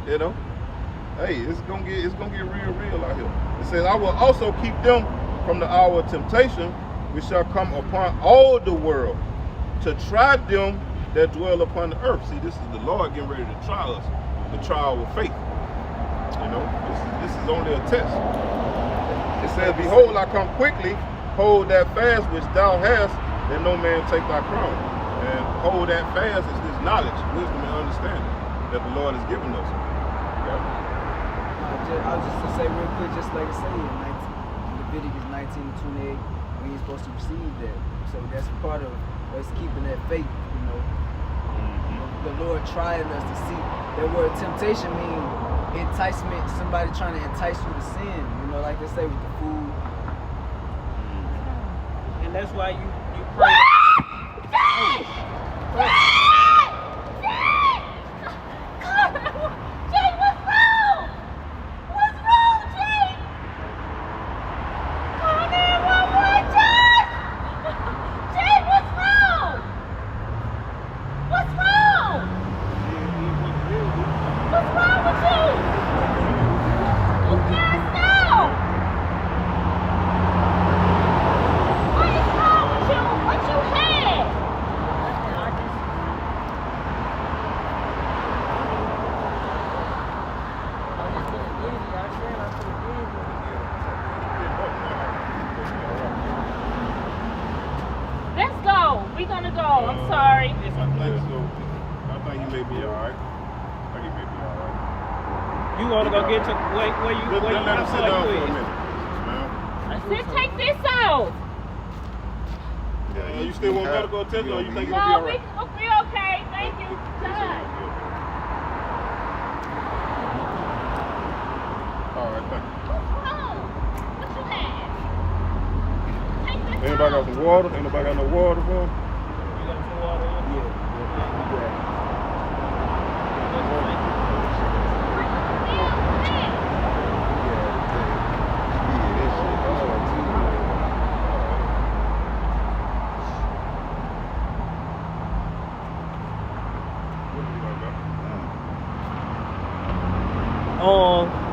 You know? Hey, it's gonna get real out here. It says, I will also keep them from the hour of temptation, which shall come upon all the world, to try them that dwell upon the earth. See, this is the Lord getting ready to try us, the trial of faith. You know, this is only a test. It says, behold, I come quickly, hold that fast which thou hast, that no man take thy crown. And hold that fast is this knowledge, wisdom, and understanding that the Lord has given us. Yeah. I was just to say real quick, just like I say in Leviticus 19:28, when you're supposed to receive that. So that's part of us keeping that faith, you know. The Lord trying us to see. That word temptation means enticement, somebody trying to entice you to sin, you know, like they say with the food. And that's why you pray. We're gonna go. I'm sorry. I think he may be alright. You want to go get to where you Let him sit down for a minute. Sis, take this off. Yeah, you still want medical attention, or you think you'll be No, alright? we'll be okay. Thank you. God. Alright, thank you. What's wrong? What you had? Take this Anybody got off. some water? Anybody got no water for him? You got some water in?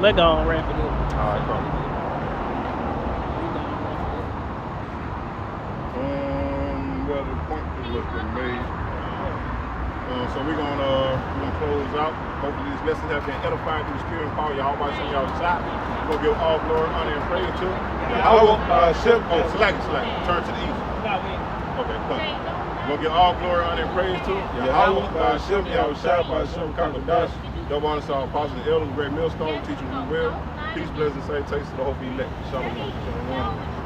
Let go and wrap it up. Alright, come. Well, the point was been made. So we're gonna close out. Hopefully this lesson has been edifying through the spirit and power. Y'all by some y'all shot. We're gonna give all glory, honor, and praise to slack. Turn to the east. Okay, come. We're gonna give all glory, honor, and praise to Yahweh, by Hashem, Yahushua, by Hashem, Kakadash. Double honor to our apostles and elders, great millstone, teaching you well. Peace, blessings, salutations to the hope elect. Shalom.